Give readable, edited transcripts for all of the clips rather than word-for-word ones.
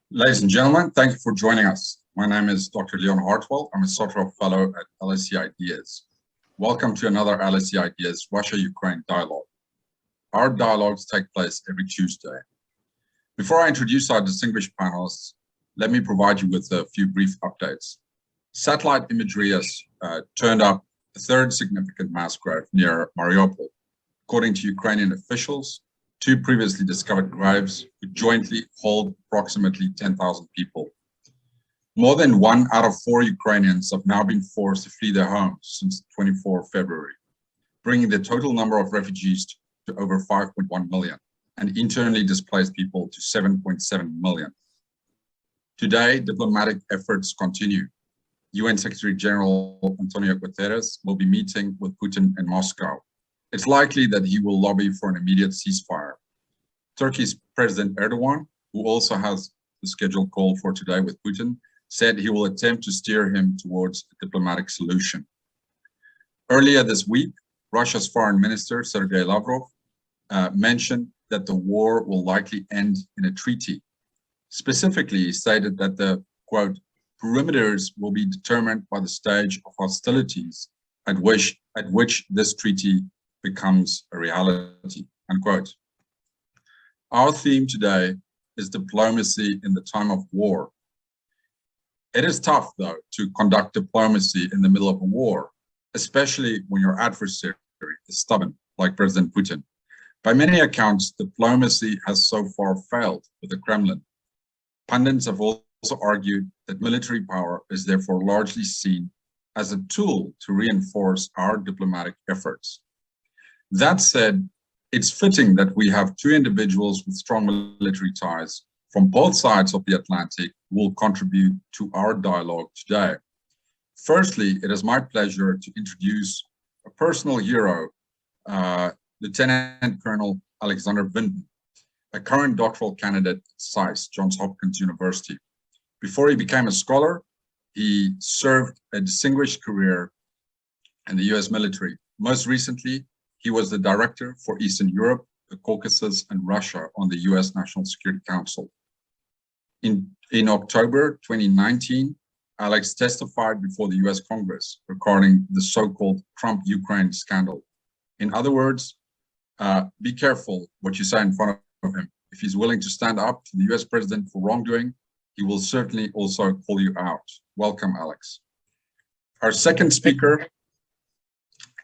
Ladies and gentlemen, thank you for joining us. My name is Dr. Leon Hartwell. I'm a Sotro Fellow at LSE IDEAS. Welcome to another LSE IDEAS Russia-Ukraine Dialogue. Our dialogues take place every Tuesday. Before I introduce our distinguished panelists, let me provide you with a few brief updates. Satellite imagery has turned up a third significant mass grave near Mariupol. According to Ukrainian officials, 2 previously discovered graves would jointly hold approximately 10,000 people. More than 1 out of 4 Ukrainians have now been forced to flee their homes since 24 February, bringing the total number of refugees to over 5.1 million and internally displaced people to 7.7 million. Today, diplomatic efforts continue. UN Secretary General Antonio Guterres will be meeting with Putin in Moscow. It's likely that he will lobby for an immediate ceasefire. Turkey's President Erdogan, who also has the scheduled call for today with Putin, said he will attempt to steer him towards a diplomatic solution. Earlier this week, Russia's Foreign Minister, Sergei Lavrov, mentioned that the war will likely end in a treaty. Specifically, he stated that the, quote, perimeters will be determined by the stage of hostilities at which this treaty becomes a reality, unquote. Our theme today is diplomacy in the time of war. It is tough, though, to conduct diplomacy in the middle of a war, especially when your adversary is stubborn, like President Putin. By many accounts, diplomacy has so far failed with the Kremlin. Pundits have also argued that military power is therefore largely seen as a tool to reinforce our diplomatic efforts. That said, it's fitting that we have 2 individuals with strong military ties from both sides of the Atlantic who will contribute to our dialogue today. Firstly, it is my pleasure to introduce a personal hero, Lieutenant Colonel Alexander Vindman, a current doctoral candidate at SAIS, Johns Hopkins University. Before he became a scholar, he served a distinguished career in the US military. Most recently, he was the director for Eastern Europe, the Caucasus, and Russia on the US National Security Council. In October 2019, Alex testified before the US Congress regarding the so-called Trump-Ukraine scandal. In other words, be careful what you say in front of him. If he's willing to stand up to the US president for wrongdoing, he will certainly also call you out. Welcome, Alex. Our second speaker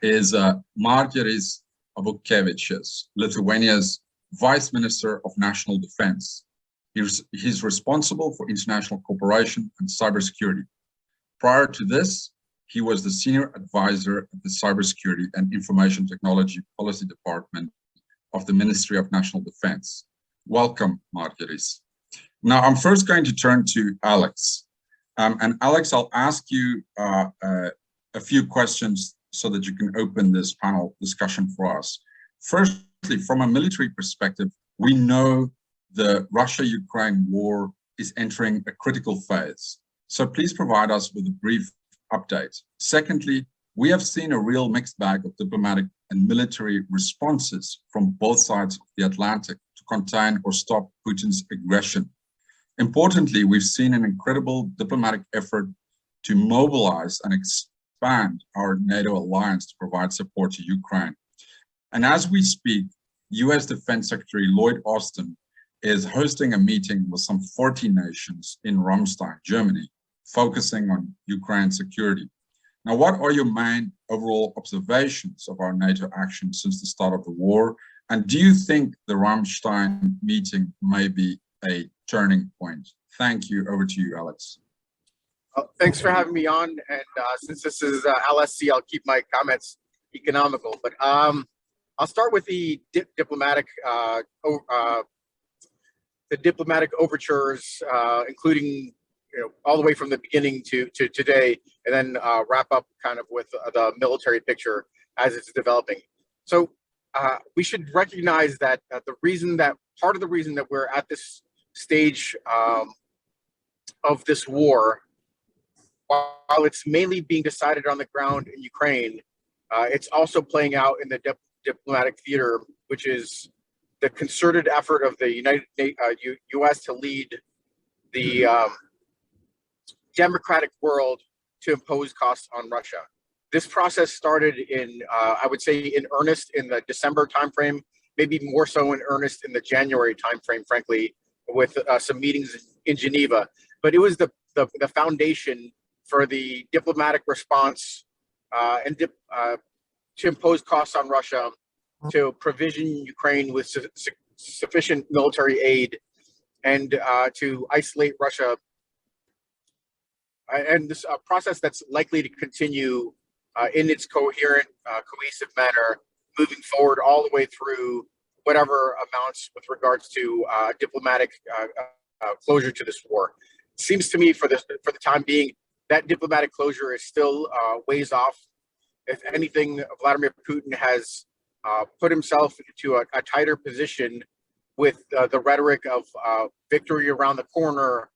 is Margiris Abukevičius, Lithuania's Vice Minister of National Defense. He's responsible for international cooperation and cybersecurity. Prior to this, he was the Senior Advisor at the Cybersecurity and Information Technology Policy Department of the Ministry of National Defense. Welcome, Margiris. Now, I'm first going to turn to Alex. And Alex, I'll ask you a few questions so that you can open this panel discussion for us. Firstly, from a military perspective, we know the Russia-Ukraine war is entering a critical phase. So please provide us with a brief update. Secondly, we have seen a real mixed bag of diplomatic and military responses from both sides of the Atlantic to contain or stop Putin's aggression. Importantly, we've seen an incredible diplomatic effort to mobilize and expand our NATO alliance to provide support to Ukraine. And as we speak, US Defense Secretary Lloyd Austin is hosting a meeting with some 40 nations in Ramstein, Germany, focusing on Ukraine security. Now, what are your main overall observations of our NATO action since the start of the war? And do you think the Ramstein meeting may be a turning point? Thank you. Over to you, Alex. Thanks for having me on. And since this is LSE, I'll keep my comments economical. But I'll start with the diplomatic overtures, including all the way from the beginning to today, and then wrap up kind of with the military picture as it's developing. So we should recognize that part of the reason that we're at this stage of this war, while it's mainly being decided on the ground in Ukraine, it's also playing out in the diplomatic theater, which is the concerted effort of the U.S. to lead the democratic world to impose costs on Russia. This process started in, I would say, in earnest in the December timeframe, maybe more so in earnest in the January timeframe, frankly, with some meetings in Geneva. But it was the foundation for the diplomatic response to impose costs on Russia, to provision Ukraine with sufficient military aid, and to isolate Russia. And this process that's likely to continue in its coherent, cohesive manner, moving forward all the way through whatever amounts with regards to diplomatic closure to this war. It seems to me, for the time being, that diplomatic closure is still ways off. If anything, Vladimir Putin has put himself into a tighter position with the rhetoric of victory around the corner,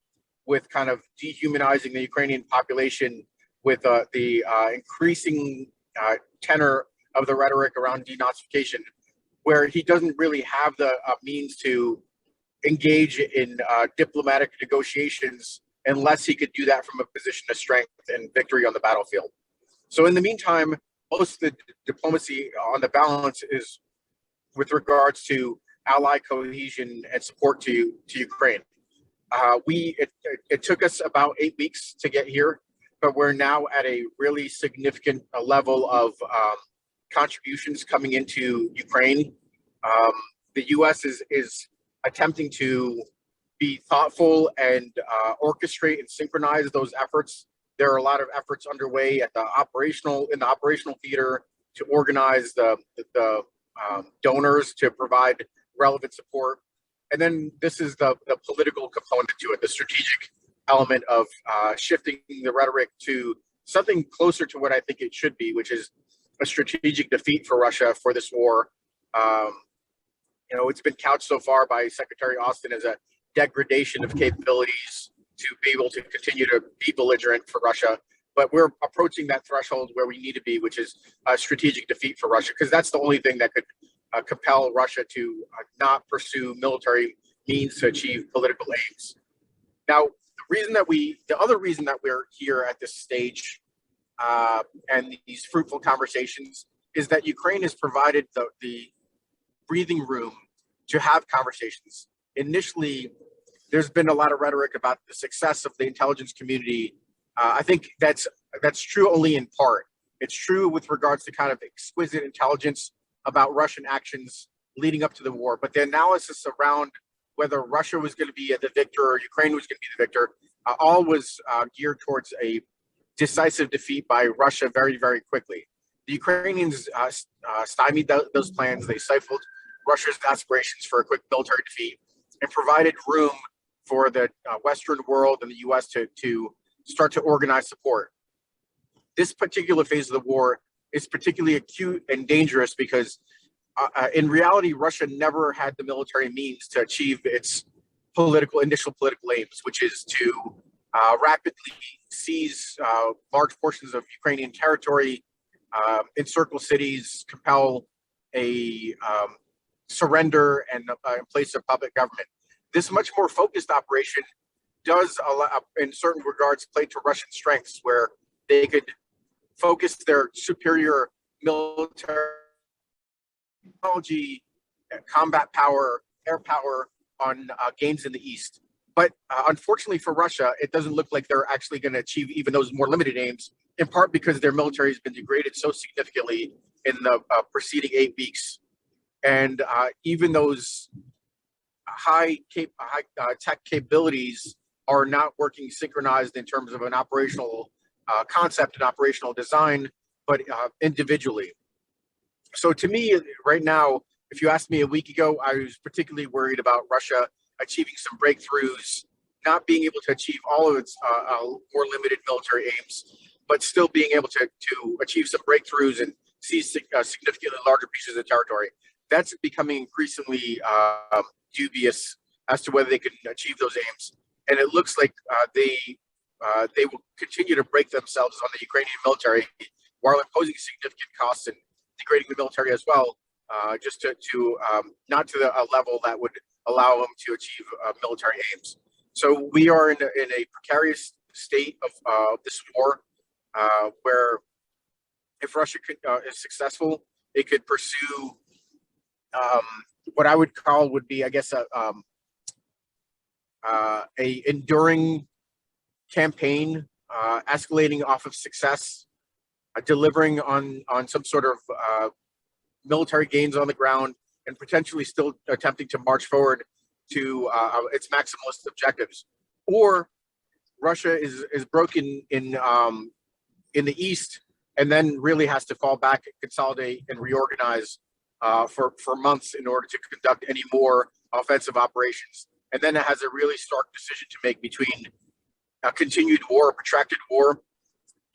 with kind of dehumanizing the Ukrainian population, with the increasing tenor of the rhetoric around denazification, where he doesn't really have the means to engage in diplomatic negotiations unless he could do that from a position of strength and victory on the battlefield. So in the meantime, most of the diplomacy on the balance is with regards to ally cohesion and support to Ukraine. It took us about 8 weeks to get here, but we're now at a really significant level of contributions coming into Ukraine. The U.S. is attempting to be thoughtful and orchestrate and synchronize those efforts. There are a lot of efforts underway in the operational theater to organize the donors to provide relevant support. And then this is the political component to it, the strategic element of shifting the rhetoric to something closer to what I think it should be, which is a strategic defeat for Russia for this war. It's been couched so far by Secretary Austin as a degradation of capabilities to be able to continue to be belligerent for Russia. But we're approaching that threshold where we need to be, which is a strategic defeat for Russia, because that's the only thing that could compel Russia to not pursue military means to achieve political aims. Now, the other reason that we're here at this stage and these fruitful conversations is that Ukraine has provided the breathing room to have conversations. Initially, there's been a lot of rhetoric about the success of the intelligence community. I think that's true only in part. It's true with regards to kind of exquisite intelligence about Russian actions leading up to the war, but the analysis around whether Russia was going to be the victor or Ukraine was going to be the victor, all was geared towards a decisive defeat by Russia very, very quickly. The Ukrainians stymied those plans. They stifled Russia's aspirations for a quick military defeat and provided room for the Western world and the U.S. to start to organize support. This particular phase of the war is particularly acute and dangerous because in reality, Russia never had the military means to achieve its initial political aims, which is to rapidly seize large portions of Ukrainian territory, encircle cities, compel a surrender and in place of public government. This much more focused operation does, in certain regards, play to Russian strengths, where they could focus their superior military technology, combat power, air power on gains in the East. But unfortunately for Russia, it doesn't look like they're actually going to achieve even those more limited aims, in part because their military has been degraded so significantly in the preceding 8 weeks. And even those high tech capabilities are not working synchronized in terms of an operational concept and operational design, but individually. So to me, right now, if you asked me a week ago, I was particularly worried about Russia achieving some breakthroughs, not being able to achieve all of its more limited military aims, but still being able to achieve some breakthroughs and seize significantly larger pieces of territory. That's becoming increasingly dubious as to whether they can achieve those aims. And it looks like they will continue to break themselves on the Ukrainian military while imposing significant costs and degrading the military as well, not to a level that would allow them to achieve military aims. So we are in a precarious state of this war, where if Russia is successful, it could pursue what I would call would be, I guess, a enduring campaign, escalating off of success, delivering on some sort of military gains on the ground, and potentially still attempting to march forward to its maximalist objectives. Or Russia is broken in the east, and then really has to fall back, consolidate, and reorganize for months in order to conduct any more offensive operations. And then it has a really stark decision to make between a continued war, a protracted war,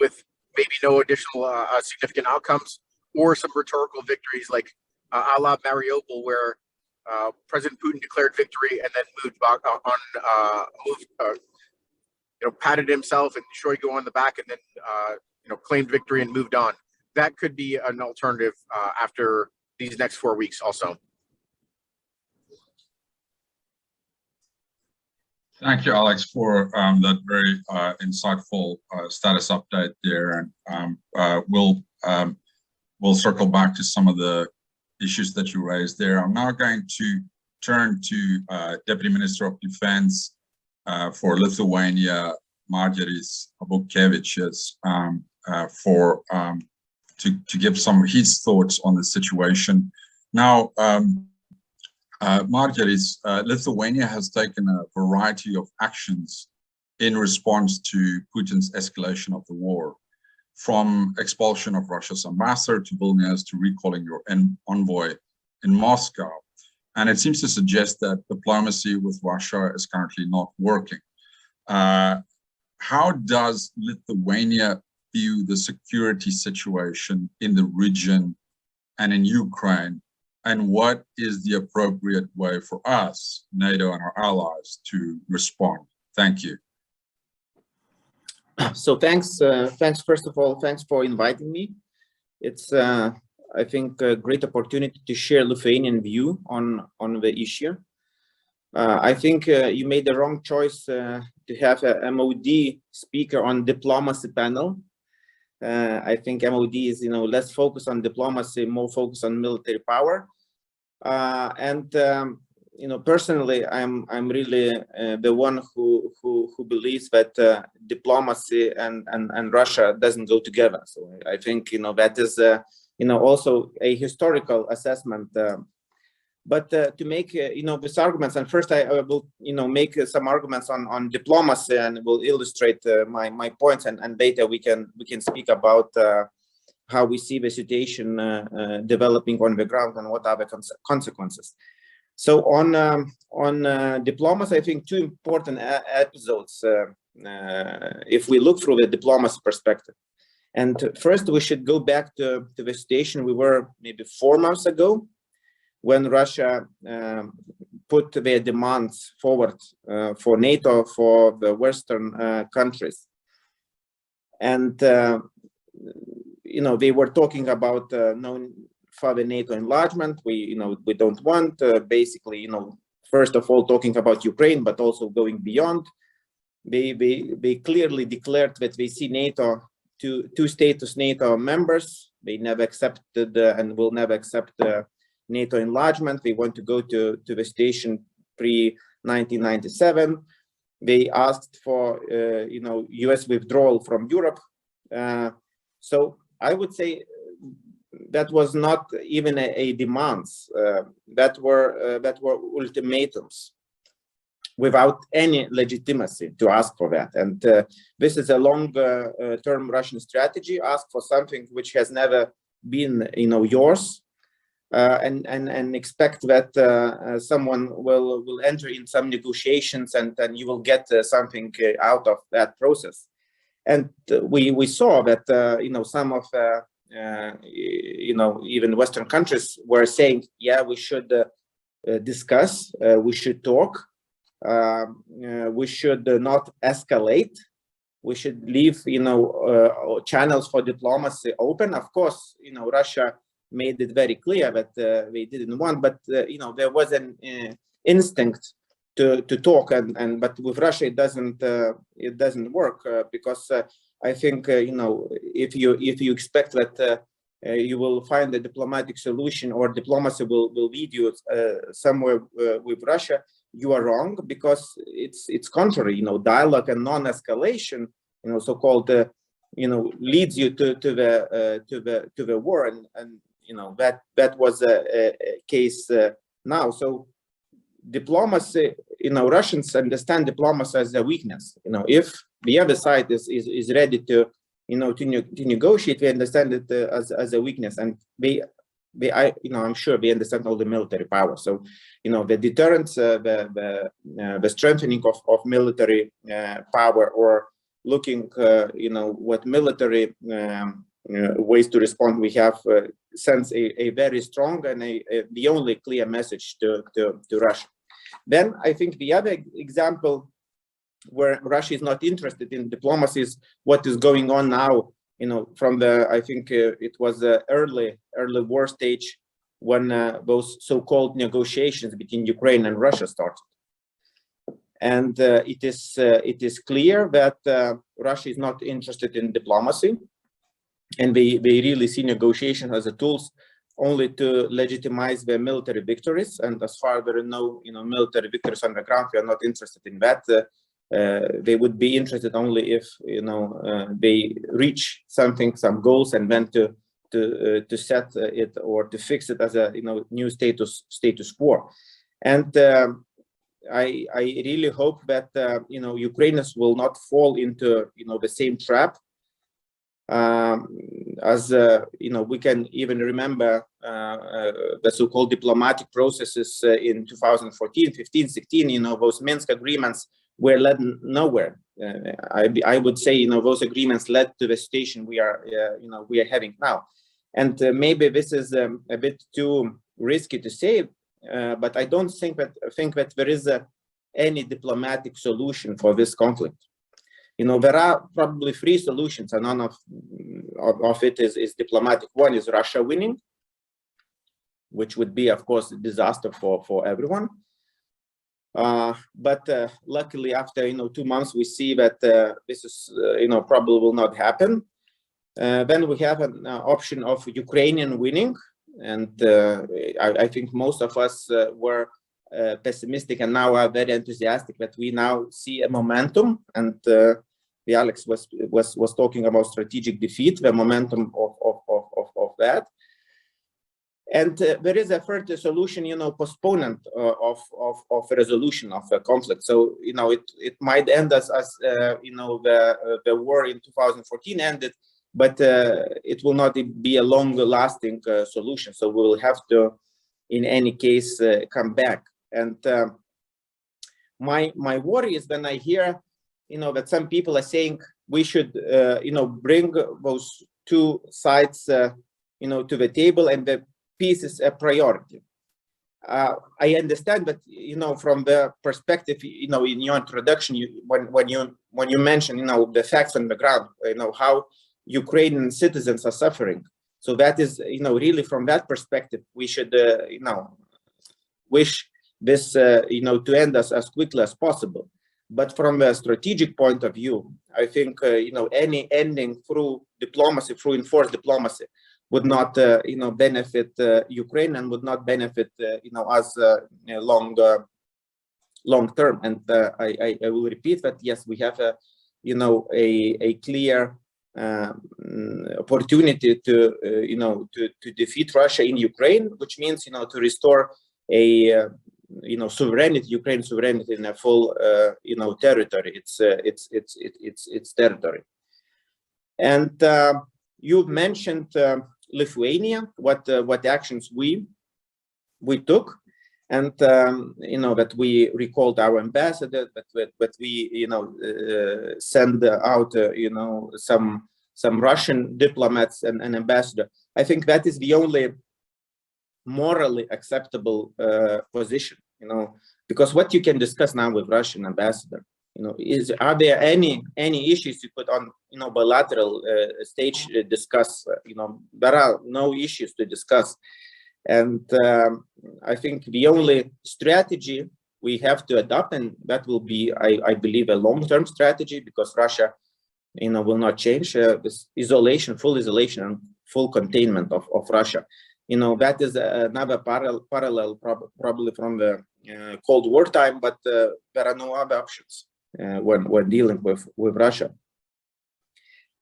with maybe no additional significant outcomes, or some rhetorical victories like a la Mariupol, where President Putin declared victory and then moved patted himself and Shoigu on the back, and then claimed victory and moved on. That could be an alternative after these next 4 weeks also. Thank you, Alex, for that very insightful status update there. And we'll circle back to some of the issues that you raised there. I'm now going to turn to Deputy Minister of Defense for Lithuania, Margiris Abukevičius, to give some of his thoughts on the situation. Now, Margiris, Lithuania has taken a variety of actions in response to Putin's escalation of the war, from expulsion of Russia's ambassador to Vilnius to recalling your envoy in Moscow. And it seems to suggest that diplomacy with Russia is currently not working. How does Lithuania view the security situation in the region and in Ukraine? And what is the appropriate way for us, NATO and our allies, to respond? Thank you. So thanks first of all, thanks for inviting me. It's I think a great opportunity to share Lithuanian view on the issue. I think you made the wrong choice to have a MOD speaker on diplomacy panel. I think MOD is less focused on diplomacy, more focused on military power. Personally, I'm really the one who believes that diplomacy and Russia doesn't go together. So I think that is also a historical assessment. But to make these arguments, and first I will make some arguments on diplomacy, and will illustrate my points, and later we can speak about how we see the situation developing on the ground and what are the consequences. So on diplomacy, I think two important episodes if we look through the diplomacy perspective. And first, we should go back to the situation we were maybe 4 months ago, when Russia put their demands forward for NATO, for the Western countries. And, they were talking about no further NATO enlargement. We don't want, basically, first of all, talking about Ukraine, but also going beyond. They clearly declared that they see NATO two status NATO members. They never accepted and will never accept NATO enlargement. They want to go to the station pre-1997. They asked for US withdrawal from Europe. So I would say that was not even a demands. That were ultimatums, without any legitimacy to ask for that. And this is a long-term Russian strategy: ask for something which has never been, yours, and expect that someone will enter in some negotiations, and then you will get something out of that process. And we saw that some of even Western countries were saying, yeah, we should discuss, we should talk. We should not escalate. We should leave, channels for diplomacy open. Of course, Russia made it very clear that they didn't want, but there was an instinct talk, but with Russia it doesn't work because I think if you expect that you will find a diplomatic solution or diplomacy will lead you somewhere with Russia, you are wrong, because it's contrary. Dialogue and non-escalation, so-called, leads you to the war, and that was a case now. So diplomacy, Russians understand diplomacy as a weakness. If the other side is ready to negotiate, we understand it as a weakness, and I'm sure we understand all the military power. So the deterrence, the strengthening of military power, or looking what military ways to respond we have, sends a very strong and the only clear message to Russia. Then I think the other example where Russia is not interested in diplomacy is what is going on now, from the, I think it was the early war stage, when those so-called negotiations between Ukraine and Russia started. And it is clear that Russia is not interested in diplomacy, and they really see negotiation as a tools only to legitimize their military victories. And as far as there are no military victories on the ground, we are not interested in that. They would be interested only if they reach some goals, and then to set it or to fix it as a new status quo. And I really hope that Ukrainians will not fall into the same trap. As we can even remember the so-called diplomatic processes in 2014, 15, 16. Those Minsk agreements were led nowhere. I would say those agreements led to the situation we are having now. And maybe this is a bit too risky to say, but I don't think that there is any diplomatic solution for this conflict. There are probably three solutions, and none of it is diplomatic. One is Russia winning, which would be, of course, a disaster for everyone. But luckily, after 2 months, we see that this is probably will not happen. Then we have an option of Ukrainian winning, and I think most of us were pessimistic and now are very enthusiastic that we now see a momentum. And Alex was talking about strategic defeat, the momentum of that. And there is a third solution, postponement of resolution of the conflict. So it might end as the war in 2014 ended, but it will not be a long-lasting solution. So we will have to, in any case, come back. And my worry is when I hear, that some people are saying we should, bring those two sides, to the table, and the peace is a priority. I understand that, from the perspective, in your introduction, when you mention, the facts on the ground, how Ukrainian citizens are suffering. So that is, really from that perspective, we should, wish this, to end as quickly as possible. But from a strategic point of view, I think, any ending through diplomacy, through enforced diplomacy, would not, benefit Ukraine, and would not benefit, us long term. And I will repeat that, yes, we have a clear opportunity to defeat Russia in Ukraine, which means to restore a sovereignty, Ukraine sovereignty in a full territory. It's territory. And you mentioned Lithuania, what actions we took, and that we recalled our ambassador, that we send out some Russian diplomats and an ambassador. I think that is the only morally acceptable position, because what you can discuss now with Russian ambassador, are there any issues you put on bilateral stage discuss? There are no issues to discuss. And I think the only strategy we have to adopt, and that will be, I believe, a long-term strategy, because Russia, will not change. This isolation, full isolation, and full containment of Russia. That is another parallel probably from the Cold War time, but there are no other options when dealing with Russia.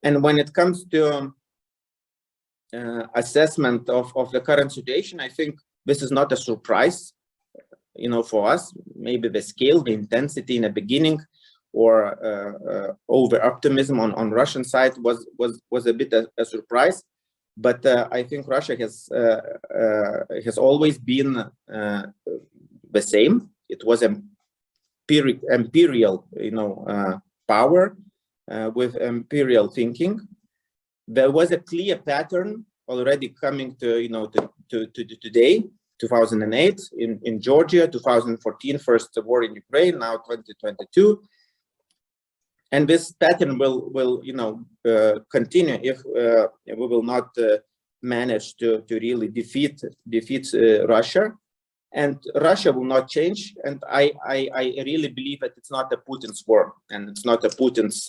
And when it comes to assessment of the current situation, I think this is not a surprise, for us. Maybe the scale, the intensity in the beginning, or over optimism on Russian side was a bit a surprise. But I think Russia has always been the same. It was imperial, power with imperial thinking. There was a clear pattern already coming to today, 2008 in Georgia, 2014 first war in Ukraine, now 2022. And this pattern will continue if we will not manage to really defeat Russia, and Russia will not change. And I really believe that it's not a Putin's war, and it's not a Putin's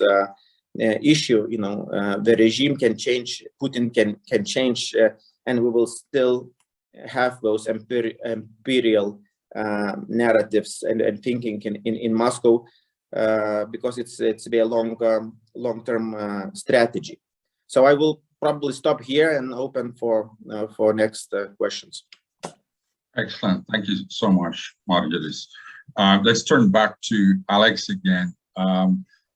issue. The regime can change, Putin can change, and we will still have those imperial narratives and thinking in Moscow. Because it's a long-term strategy. So I will probably stop here and open for next questions. Excellent. Thank you so much, Margiris. Let's turn back to Alex again.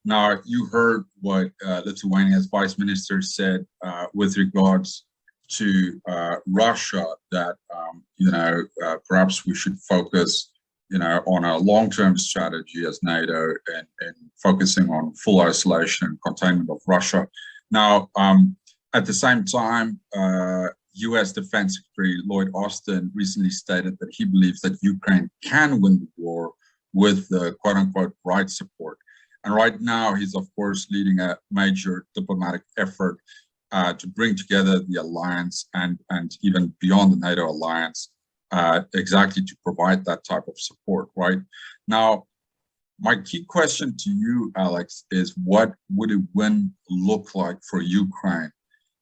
Now, you heard what Lithuania's vice minister said with regards to Russia, that perhaps we should focus on a long-term strategy as NATO, and focusing on full isolation and containment of Russia. Now, at the same time, U.S. Defense Secretary Lloyd Austin recently stated that he believes that Ukraine can win the war with the quote-unquote right support. And right now, he's of course leading a major diplomatic effort to bring together the alliance and even beyond the NATO alliance, exactly to provide that type of support, right? Now, my key question to you, Alex, is what would a win look like for Ukraine?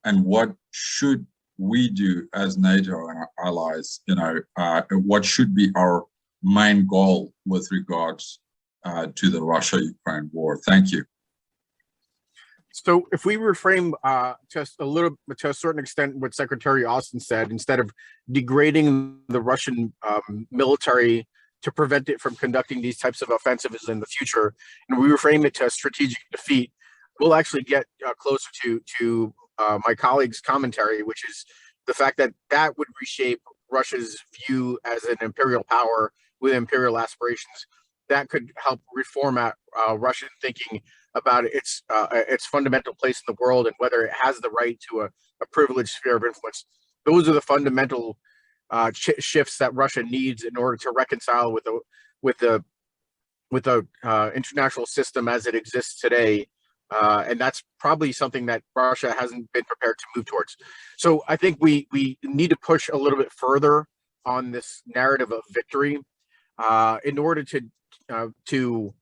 And what should we do as NATO and our allies? What should be our main goal with regards to the Russia-Ukraine war? Thank you. So if we reframe just a little, to a certain extent, what Secretary Austin said, instead of degrading the Russian military to prevent it from conducting these types of offensives in the future, and we reframe it to a strategic defeat, we'll actually get closer to my colleague's commentary, which is the fact that that would reshape Russia's view as an imperial power with imperial aspirations. That could help reform Russian thinking about its fundamental place in the world and whether it has the right to a privileged sphere of influence. Those are the fundamental shifts that Russia needs in order to reconcile with the international system as it exists today, and that's probably something that Russia hasn't been prepared to move towards. So I think we need to push a little bit further on this narrative of victory in order to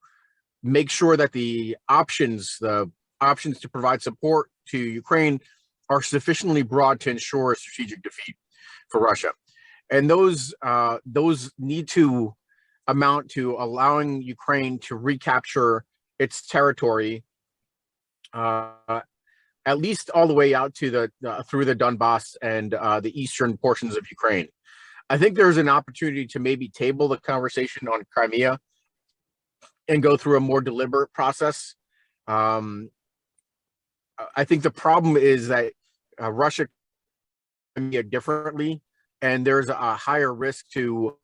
make sure that the options to provide support to Ukraine are sufficiently broad to ensure a strategic defeat for Russia. And those need to amount to allowing Ukraine to recapture its territory, at least all the way out to through the Donbass and the eastern portions of Ukraine. I think there's an opportunity to maybe table the conversation on Crimea and go through a more deliberate process. I think the problem is that Russia Crimea differently, and there's a higher risk to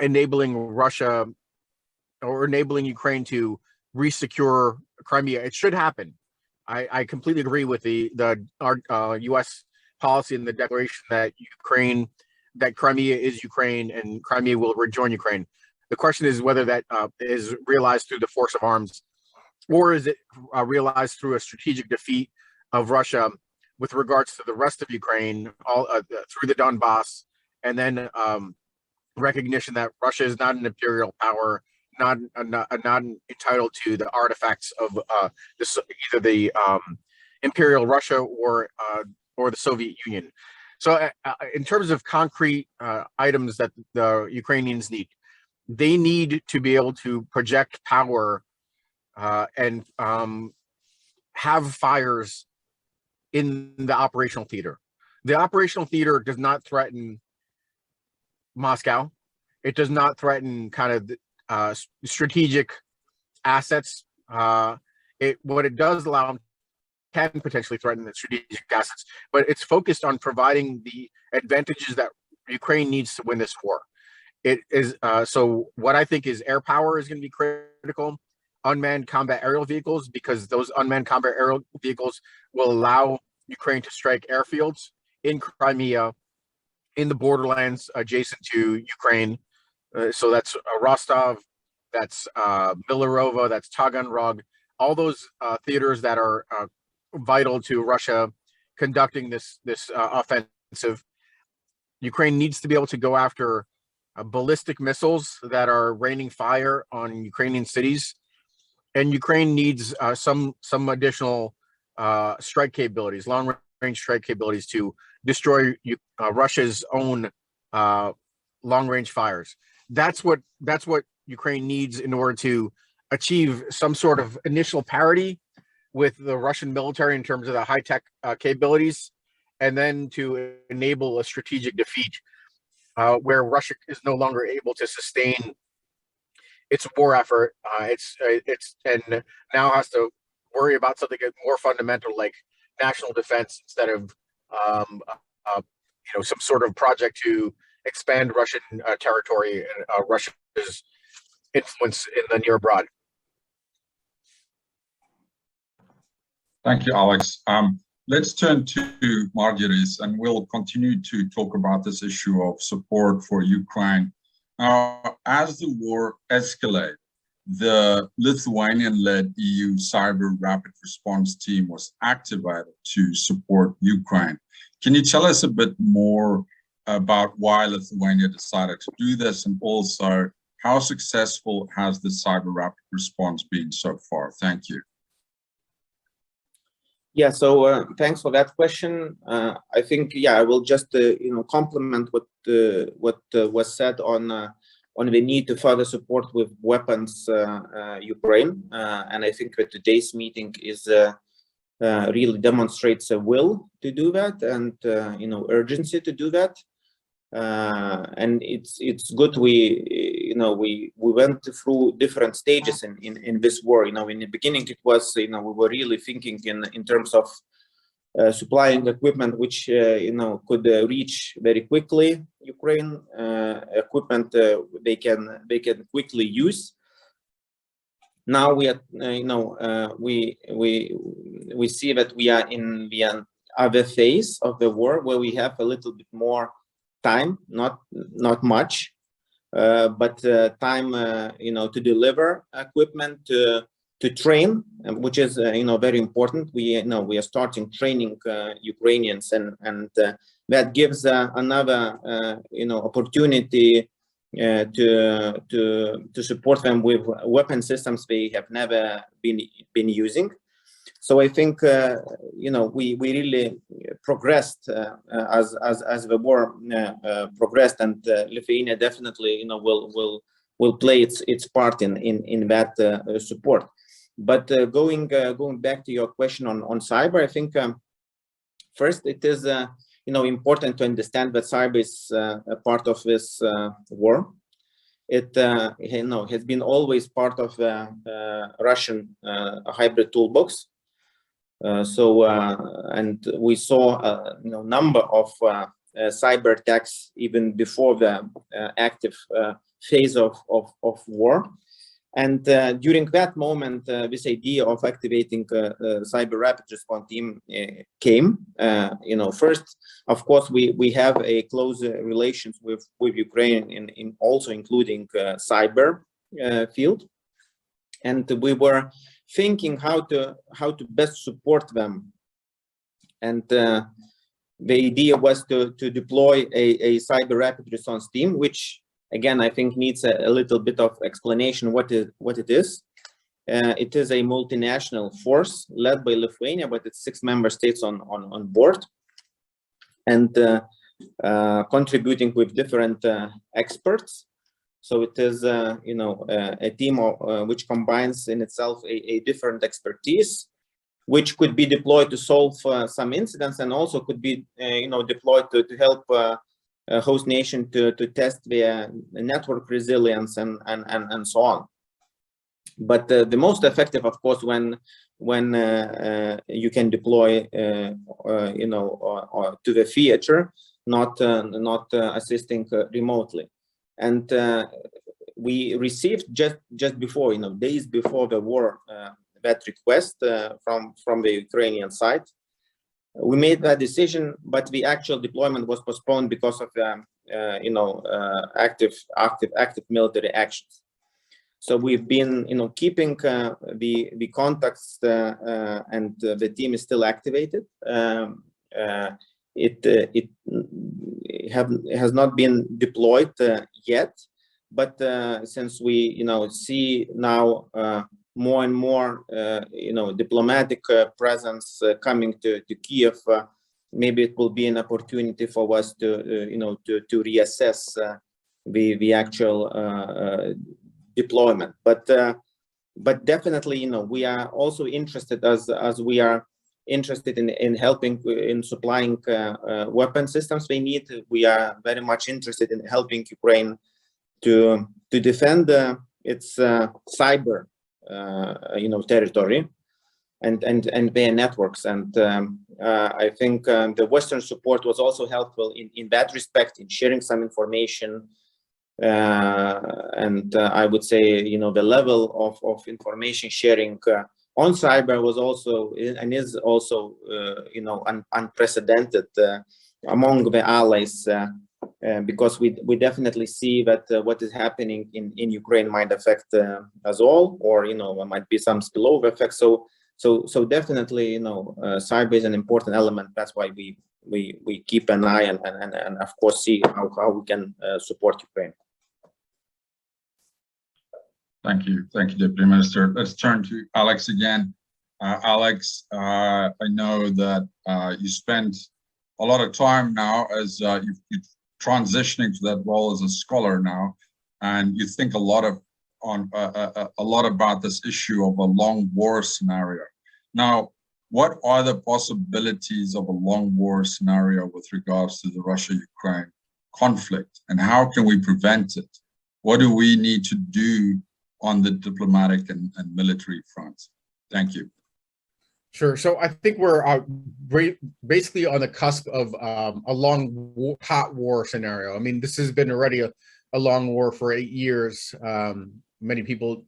enabling Russia or enabling Ukraine to resecure Crimea. It should happen. I completely agree with our U.S. policy and the declaration that Crimea is Ukraine and Crimea will rejoin Ukraine. The question is whether that is realized through the force of arms, or is it realized through a strategic defeat of Russia with regards to the rest of Ukraine, all through the Donbass, and then recognition that Russia is not an imperial power, not entitled to the artifacts of either the imperial Russia or the Soviet Union. So in terms of concrete items that the Ukrainians need, they need to be able to project power and have fires in the operational theater. The operational theater does not threaten Moscow. It does not threaten kind of strategic assets. What it does allow them can potentially threaten the strategic assets, but it's focused on providing the advantages that Ukraine needs to win this war. It is so what I think is air power is going to be critical. Unmanned combat aerial vehicles, because those unmanned combat aerial vehicles will allow Ukraine to strike airfields in Crimea, in the borderlands adjacent to Ukraine. So that's Rostov, that's Milarova, that's Taganrog, all those theaters that are vital to Russia conducting this offensive. Ukraine needs to be able to go after ballistic missiles that are raining fire on Ukrainian cities, and Ukraine needs some additional strike capabilities, long-range strike capabilities to destroy Russia's own long-range fires. That's what Ukraine needs in order to achieve some sort of initial parity with the Russian military in terms of the high-tech capabilities, and then to enable a strategic defeat where Russia is no longer able to sustain its war effort. And now has to worry about something more fundamental like national defense instead of some sort of project to expand Russian territory and Russia's influence in the near abroad. Thank you, Alex. Let's turn to Margiris, and we'll continue to talk about this issue of support for Ukraine. As the war escalated, the Lithuanian-led EU Cyber Rapid Response Team was activated to support Ukraine. Can you tell us a bit more about why Lithuania decided to do this, and also how successful has the Cyber Rapid Response been so far? Thank you. Yeah, so thanks for that question. I think, yeah, I will just complement what was said on the need to further support with weapons Ukraine, and I think that today's meeting is really demonstrates a will to do that, and urgency to do that. And it's good we went through different stages in this war. In the beginning it was we were really thinking in terms of supplying equipment which could reach very quickly Ukraine, equipment they can quickly use. Now we are we see that we are in the other phase of the war where we have a little bit more time, not much, but time to deliver equipment, to train, which is very important. We are starting training Ukrainians, and that gives another opportunity to support them with weapon systems they have never been using. So I think we really progressed as the war progressed, and Lithuania definitely will play its part in that support. But going back to your question on cyber, I think first it is important to understand that cyber is a part of this war. It has been always part of the Russian hybrid toolbox. And we saw a number of cyber attacks even before the active phase of war. And during that moment, this idea of activating cyber rapid response team came. First, of course, we have a close relations with Ukraine, in also including cyber field, and we were thinking how to best support them. And the idea was to deploy a cyber rapid response team, which again, I think needs a little bit of explanation what it is. It is a multinational force led by Lithuania, but it's 6 member states on board, and contributing with different experts. So it is, you know, a team which combines in itself a different expertise, which could be deployed to solve some incidents, and also could be, you know, deployed to help a host nation to test their network resilience and so on. But the most effective, of course, when you can deploy, you know, to the theater, not assisting remotely. And we received just before, you know, days before the war, that request from the Ukrainian side. We made that decision, but the actual deployment was postponed because of you know, active military actions. So we've been, you know, keeping the contacts, and the team is still activated. It has not been deployed yet, but since we, you know, see now more and more, you know, diplomatic presence coming to Kiev, maybe it will be an opportunity for us to, you know, to reassess the actual deployment. But definitely, you know, we are also interested, as we are interested in helping in supplying weapon systems they need. We are very much interested in helping Ukraine to defend its cyber, you know, territory and their networks. And I think the Western support was also helpful in that respect, in sharing some information. And I would say, you know, the level of information sharing on cyber was also and is also, you know, unprecedented among the allies, because we definitely see that what is happening in Ukraine might affect us all, or, you know, there might be some spillover effects. So definitely, you know, cyber is an important element. That's why we keep an eye and of course see how we can support Ukraine. Thank you, Deputy Minister. Let's turn to Alex again. Alex, I know that you spent a lot of time now as you're transitioning to that role as a scholar now, and you think a lot about this issue of a long war scenario. Now, what are the possibilities of a long war scenario with regards to the Russia-Ukraine conflict, and how can we prevent it? What do we need to do on the diplomatic and military fronts? Thank you. Sure. So I think we're basically on the cusp of a long hot war scenario. I mean, this has been already a long war for 8 years. Many people,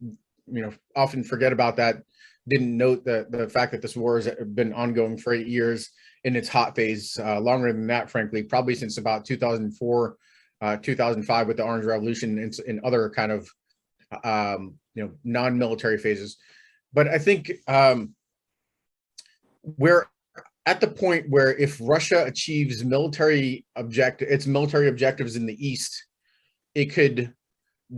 you know, often forget about that, didn't note the fact that this war has been ongoing for 8 years in its hot phase, longer than that, frankly, probably since about 2004, 2005 with the Orange Revolution and other kind of you know, non-military phases. But I think we're at the point where if Russia achieves its military objectives in the East, it could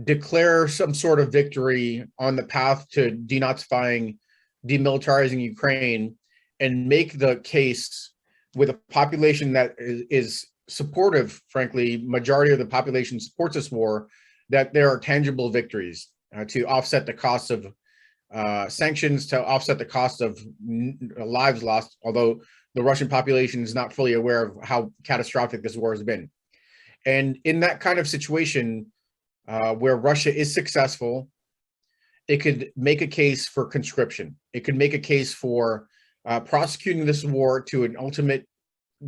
declare some sort of victory on the path to denazifying, demilitarizing Ukraine, and make the case with a population that is supportive, frankly, majority of the population supports this war, that there are tangible victories to offset the costs of sanctions, to offset the cost of lives lost, although the Russian population is not fully aware of how catastrophic this war has been. And in that kind of situation, where Russia is successful, it could make a case for conscription. It could make a case for prosecuting this war to an ultimate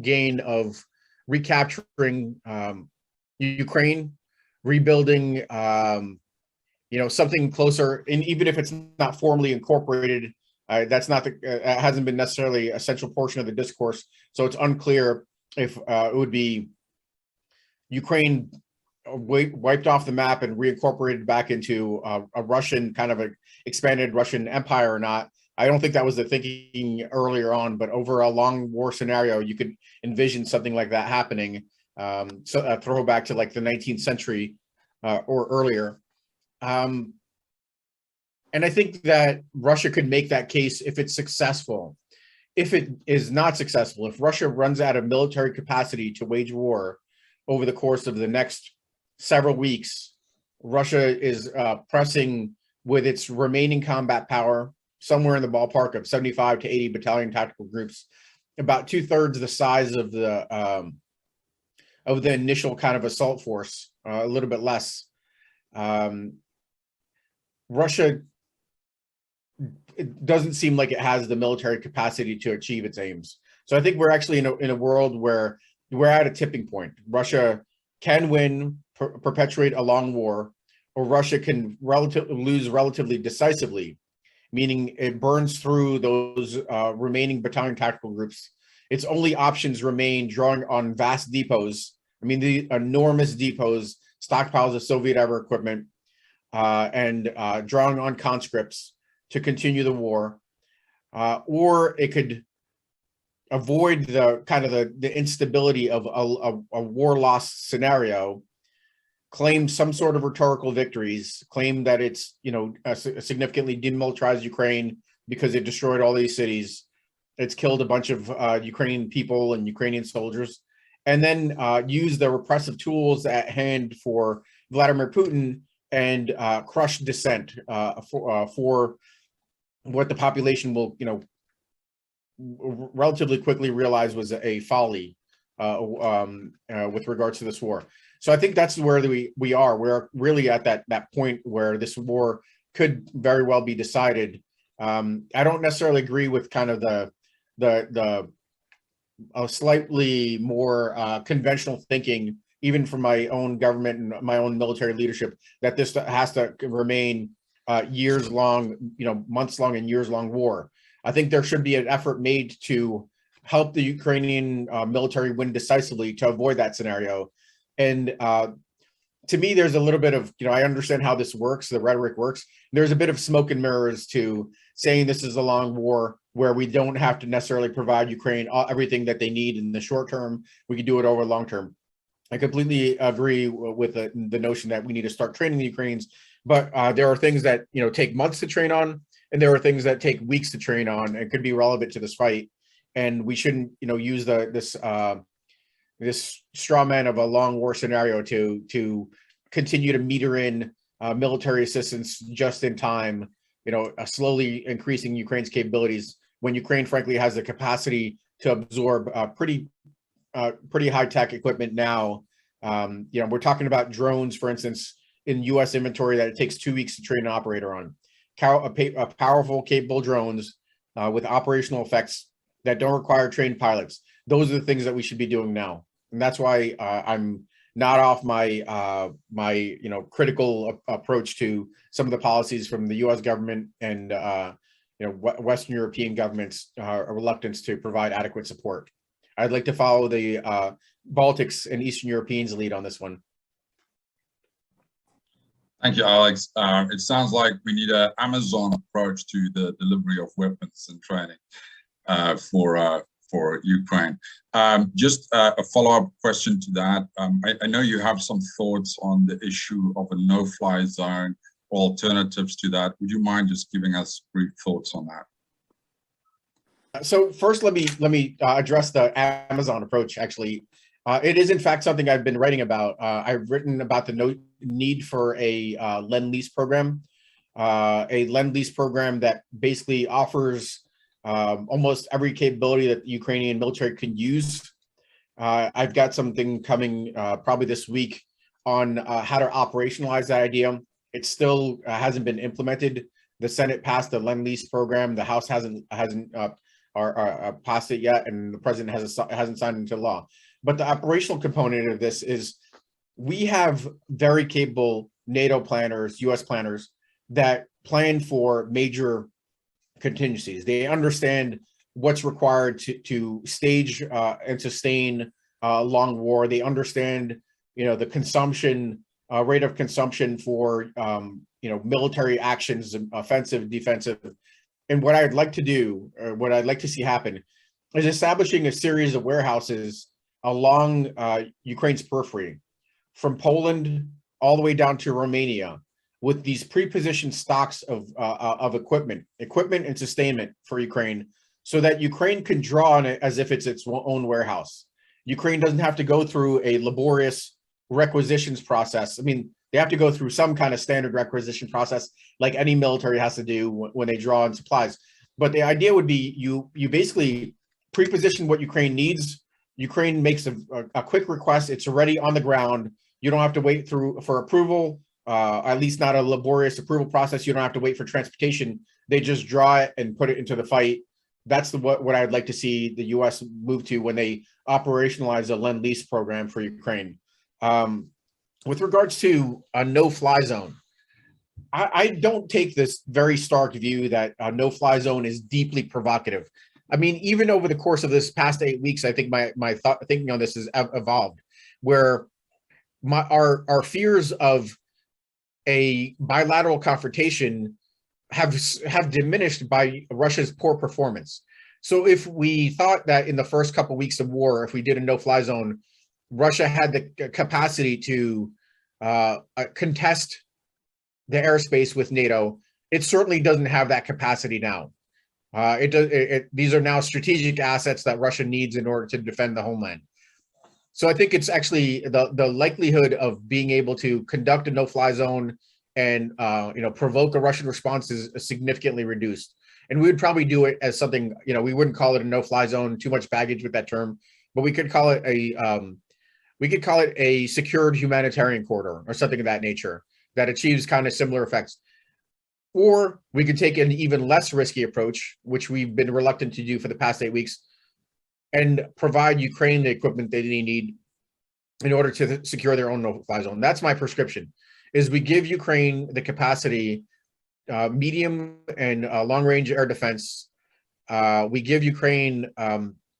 gain of recapturing Ukraine, rebuilding, you know, something closer. And even if it's not formally incorporated, that's not hasn't been necessarily a central portion of the discourse. So it's unclear if it would be Ukraine wiped off the map and reincorporated back into a Russian kind of expanded Russian empire or not. I don't think that was the thinking earlier on, but over a long war scenario, you could envision something like that happening. So a throwback to like the 19th century, or earlier. And I think that Russia could make that case if it's successful. If it is not successful, if Russia runs out of military capacity to wage war over the course of the next several weeks, Russia is pressing with its remaining combat power, somewhere in the ballpark of 75 to 80 battalion tactical groups, about 2/3 the size of the initial kind of assault force, a little bit less. Russia, it doesn't seem like it has the military capacity to achieve its aims. So I think we're actually in a world where we're at a tipping point. Russia can win, perpetuate a long war, or Russia can lose relatively decisively, meaning it burns through those remaining battalion tactical groups. Its only options remain drawing on vast depots. I mean, the enormous depots, stockpiles of Soviet-era equipment, and drawing on conscripts to continue the war, or it could avoid the kind of the instability of a war loss scenario, claim some sort of rhetorical victories, claim that it's significantly demilitarized Ukraine because it destroyed all these cities, it's killed a bunch of Ukrainian people and Ukrainian soldiers, and then use the repressive tools at hand for Vladimir Putin and crush dissent for what the population will, relatively quickly realize was a folly with regards to this war. So I think that's where we are. We're really at that point where this war could very well be decided. I don't necessarily agree with kind of the slightly more conventional thinking, even from my own government and my own military leadership, that this has to remain years long, months long and years long war. I think there should be an effort made to help the Ukrainian military win decisively to avoid that scenario. And to me, there's a little bit of, I understand how this works, the rhetoric works. There's a bit of smoke and mirrors to saying this is a long war where we don't have to necessarily provide Ukraine everything that they need in the short term. We can do it over long term. I completely agree with the notion that we need to start training the Ukrainians, but there are things that take months to train on, and there are things that take weeks to train on and could be relevant to this fight. And we shouldn't, use this straw man of a long war scenario to continue to meter in military assistance just in time, slowly increasing Ukraine's capabilities when Ukraine, frankly, has the capacity to absorb pretty high-tech equipment now. We're talking about drones, for instance, in U.S. inventory that it takes 2 weeks to train an operator on. Powerful, capable drones with operational effects that don't require trained pilots. Those are the things that we should be doing now, and that's why I'm not off my critical approach to some of the policies from the U.S. government and Western European governments' reluctance to provide adequate support. I'd like to follow the Baltics and Eastern Europeans' lead on this one. Thank you, Alex. It sounds like we need an Amazon approach to the delivery of weapons and training for Ukraine. Just a follow-up question to that. I know you have some thoughts on the issue of a no-fly zone or alternatives to that. Would you mind just giving us brief thoughts on that? So first, let me address the Amazon approach. Actually, it is in fact something I've been writing about. I've written about the need for a Lendlease program, that basically offers almost every capability that the Ukrainian military can use. I've got something coming probably this week on how to operationalize that idea. It still hasn't been implemented. The Senate passed the Lendlease program. The House hasn't passed it yet, and the president hasn't signed it into law. But the operational component of this is we have very capable NATO planners, U.S. planners that plan for major contingencies. They understand what's required to stage and sustain a long war. They understand, the consumption rate of consumption for military actions, offensive, defensive. And what I'd like to do, or what I'd like to see happen, is establishing a series of warehouses along Ukraine's periphery, from Poland all the way down to Romania, with these pre-positioned stocks of equipment and sustainment for Ukraine, so that Ukraine can draw on it as if it's its own warehouse. Ukraine doesn't have to go through a laborious requisitions process. I mean, they have to go through some kind of standard requisition process like any military has to do when they draw on supplies. But the idea would be you basically pre-position what Ukraine needs. Ukraine makes a quick request. It's already on the ground. You don't have to wait for approval, at least not a laborious approval process. You don't have to wait for transportation. They just draw it and put it into the fight. That's what I'd like to see the U.S. move to when they operationalize a Lendlease program for Ukraine. With regards to a no-fly zone, I don't take this very stark view that a no-fly zone is deeply provocative. I mean, even over the course of this past 8 weeks, I think my thinking on this has evolved, where our fears of a bilateral confrontation have diminished by Russia's poor performance. So if we thought that in the first couple of weeks of war, if we did a no-fly zone, Russia had the capacity to contest the airspace with NATO, it certainly doesn't have that capacity now. These are now strategic assets that Russia needs in order to defend the homeland. So I think it's actually the likelihood of being able to conduct a no-fly zone and provoke a Russian response is significantly reduced. And we would probably do it as something, we wouldn't call it a no-fly zone, too much baggage with that term, but we could call it a secured humanitarian corridor or something of that nature that achieves kind of similar effects. Or we could take an even less risky approach, which we've been reluctant to do for the past 8 weeks, and provide Ukraine the equipment they need in order to secure their own no-fly zone. That's my prescription, is we give Ukraine the capacity, medium and long-range air defense. We give Ukraine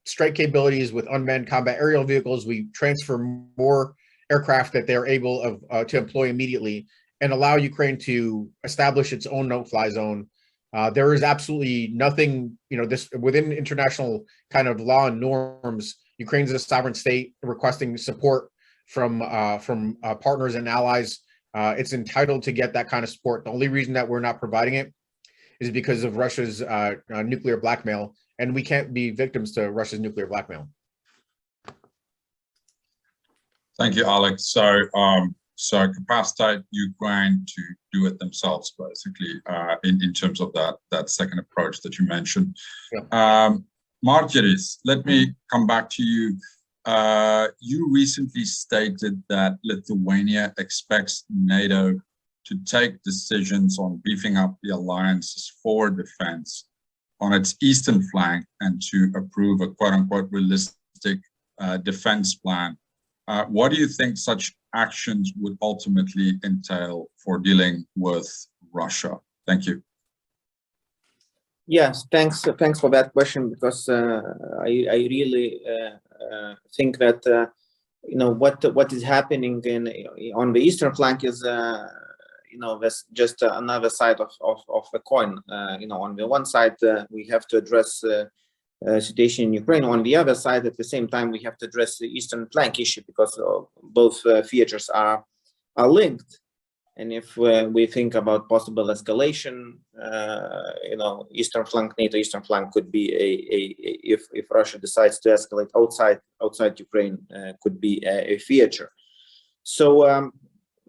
strike capabilities with unmanned combat aerial vehicles. We transfer more aircraft that they're able to employ immediately, and allow Ukraine to establish its own no-fly zone. There is absolutely nothing, this within international kind of law and norms. Ukraine's a sovereign state requesting support from partners and allies. It's entitled to get that kind of support. The only reason that we're not providing it is because of Russia's nuclear blackmail, and we can't be victims to Russia's nuclear blackmail. Thank you, Alex. So capacitate Ukraine to do it themselves, basically, in terms of that second approach that you mentioned. Yeah. Margiris, let me come back to you. You recently stated that Lithuania expects NATO to take decisions on beefing up the alliance's forward defense on its eastern flank and to approve a quote-unquote realistic defense plan. What do you think such actions would ultimately entail for dealing with Russia? Thank you. Yes, thanks for that question, because I really think that what is happening on the eastern flank is that's just another side of the coin. On the one side we have to address situation in Ukraine. On the other side, at the same time, we have to address the eastern flank issue, because both features are linked. And if we think about possible escalation, eastern flank, NATO eastern flank could be if Russia decides to escalate outside Ukraine, could be a feature. So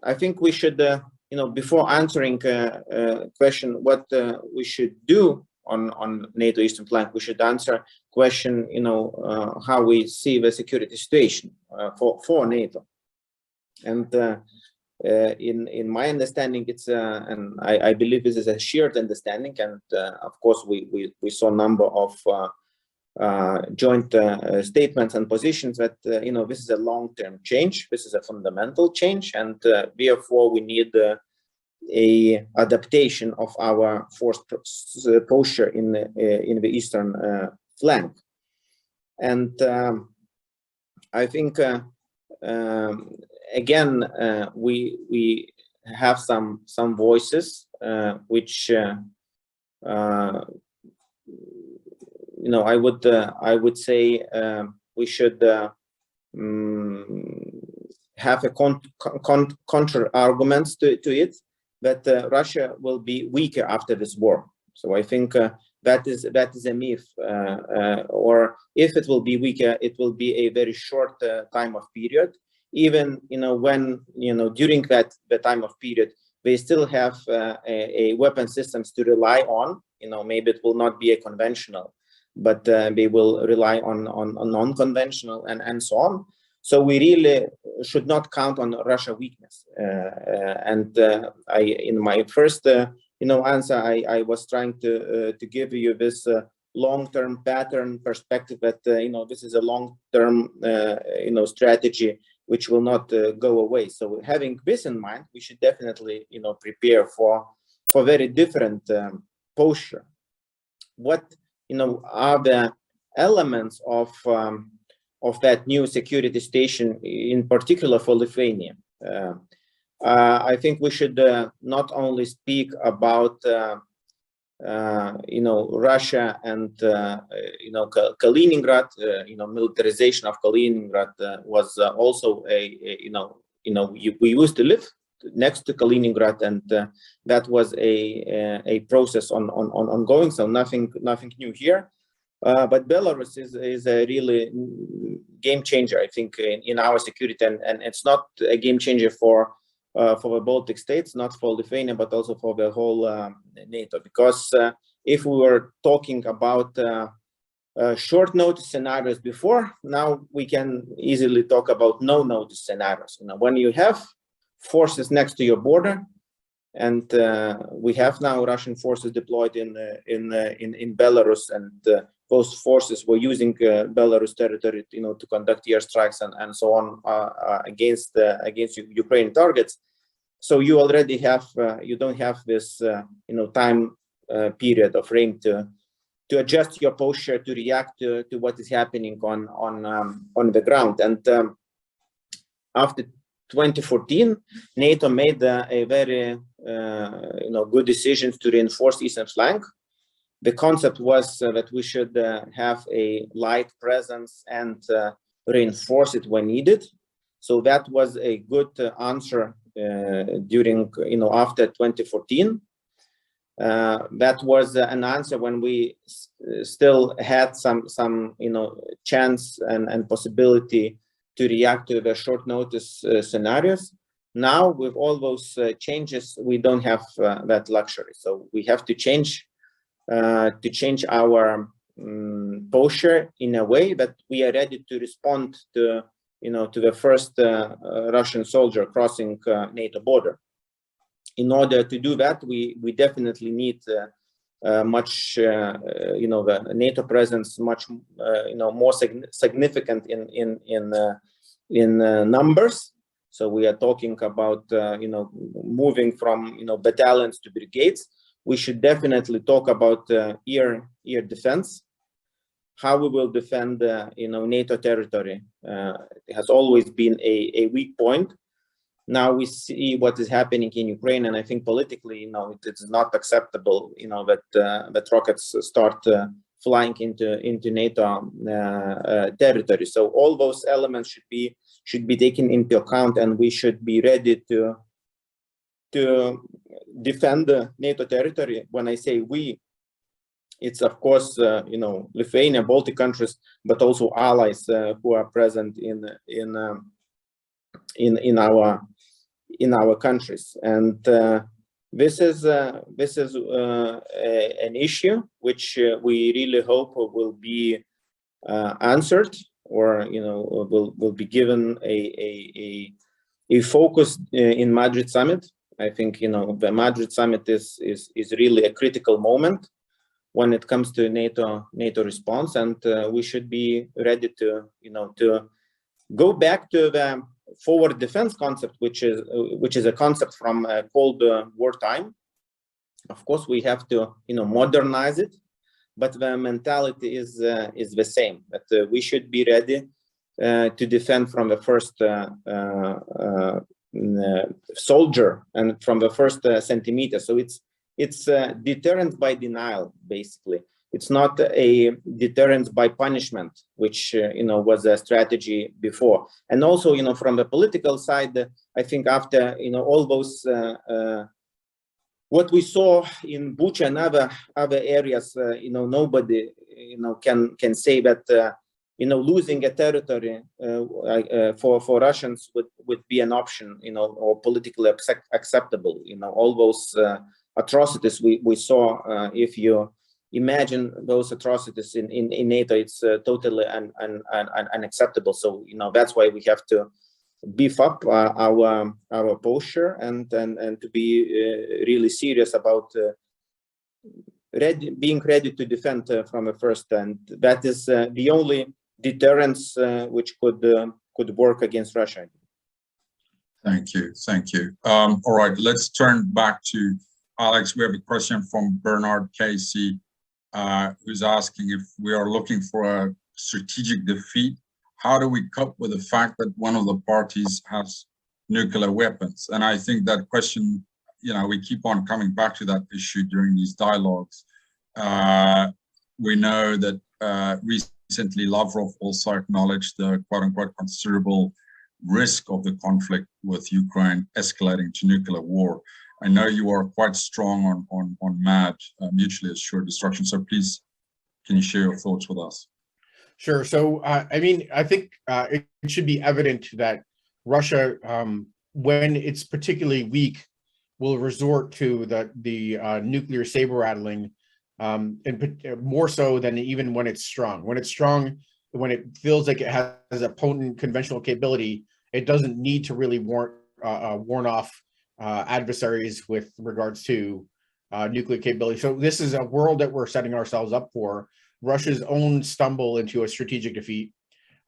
I think we should, before answering question what we should do on NATO eastern flank, we should answer question, how we see the security situation for NATO. And in my understanding, it's and I believe this is a shared understanding. And of course, we saw a number of joint statements and positions that this is a long-term change. This is a fundamental change, and therefore we need a adaptation of our force posture in the eastern flank. And I think again we have some voices which I would say we should have a counter arguments to it, that Russia will be weaker after this war. So I think that is a myth, or if it will be weaker, it will be a very short time of period. Even when during that time of period, they still have a weapon systems to rely on. Maybe it will not be a conventional, but they will rely on non-conventional and so on. So we really should not count on Russia weakness. And in my first answer, I was trying to give you this long-term pattern perspective that this is a long-term strategy which will not go away. So having this in mind, we should definitely prepare for very different posture. What are the elements of that new security station, in particular for Lithuania? I think we should not only speak about Russia and Kaliningrad. Militarization of Kaliningrad was also we used to live next to Kaliningrad, and that was a process ongoing. So nothing new here. But Belarus is a really game changer, I think, in our security, and it's not a game changer for the Baltic states, not for Lithuania, but also for the whole NATO. Because if we were talking about short notice scenarios before, now we can easily talk about no notice scenarios. When you have forces next to your border, and we have now Russian forces deployed in Belarus, and those forces were using Belarus territory, to conduct airstrikes and so on against Ukrainian targets. So you already have you don't have this time period of frame to adjust your posture to react to what is happening on the ground. And after 2014, NATO made a very good decisions to reinforce eastern flank. The concept was that we should have a light presence and reinforce it when needed. So that was a good answer during after 2014. That was an answer when we still had some chance and possibility to react to the short notice scenarios. Now, with all those changes, we don't have that luxury. So we have to change our posture in a way that we are ready to respond to the first Russian soldier crossing NATO border. In order to do that, we definitely need much the NATO presence much more significant in numbers. So we are talking about moving from battalions to brigades. We should definitely talk about air defense, how we will defend NATO territory. It has always been a weak point. Now we see what is happening in Ukraine, and I think politically, it is not acceptable, that rockets start flying into NATO territory. So all those elements should be taken into account, and we should be ready to defend the NATO territory. When I say we, it's of course Lithuania, Baltic countries, but also allies who are present in our countries. And this is an issue which we really hope will be answered, or will be given a focus in Madrid summit. I think the Madrid summit is really a critical moment when it comes to NATO response, and we should be ready to go back to the forward defense concept, which is a concept from Cold War time. Of course, we have to modernize it, but the mentality is the same. That we should be ready to defend from the first soldier and from the first centimeter. So it's deterrence by denial, basically. it's not a deterrence by punishment, which was a strategy before. And also, from the political side, I think after all those what we saw in Bucha and other areas, nobody can say that losing a territory for Russians would be an option, or politically acceptable. All those atrocities we saw, if you imagine those atrocities in NATO, it's totally unacceptable. So that's why we have to beef up our posture and to be really serious about being ready to defend from the first. And that is the only deterrence which could work against Russia. Thank you. All right, let's turn back to Alex. We have a question from Bernard Casey, who's asking if we are looking for a strategic defeat. How do we cope with the fact that one of the parties has nuclear weapons? And I think that question, we keep on coming back to that issue during these dialogues. We know that recently Lavrov also acknowledged the quote-unquote considerable risk of the conflict with Ukraine escalating to nuclear war. I know you are quite strong on MAD, mutually assured destruction. So please, can you share your thoughts with us? Sure. So, I think it should be evident that Russia, when it's particularly weak, will resort to the nuclear saber rattling, and more so than even when it's strong. When it's strong, when it feels like it has a potent conventional capability, it doesn't need to really warn off adversaries with regards to nuclear capability. So this is a world that we're setting ourselves up for. Russia's own stumble into a strategic defeat,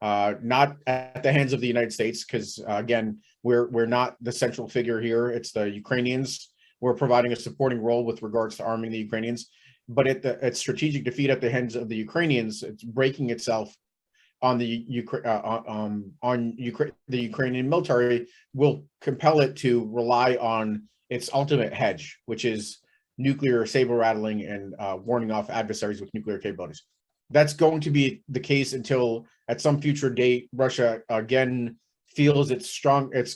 not at the hands of the United States, because again, we're not the central figure here. It's the Ukrainians. We're providing a supporting role with regards to arming the Ukrainians, but at strategic defeat at the hands of the Ukrainians, it's breaking itself on the Ukrainian military will compel it to rely on its ultimate hedge, which is nuclear saber rattling and warning off adversaries with nuclear capabilities. That's going to be the case until at some future date, Russia again feels its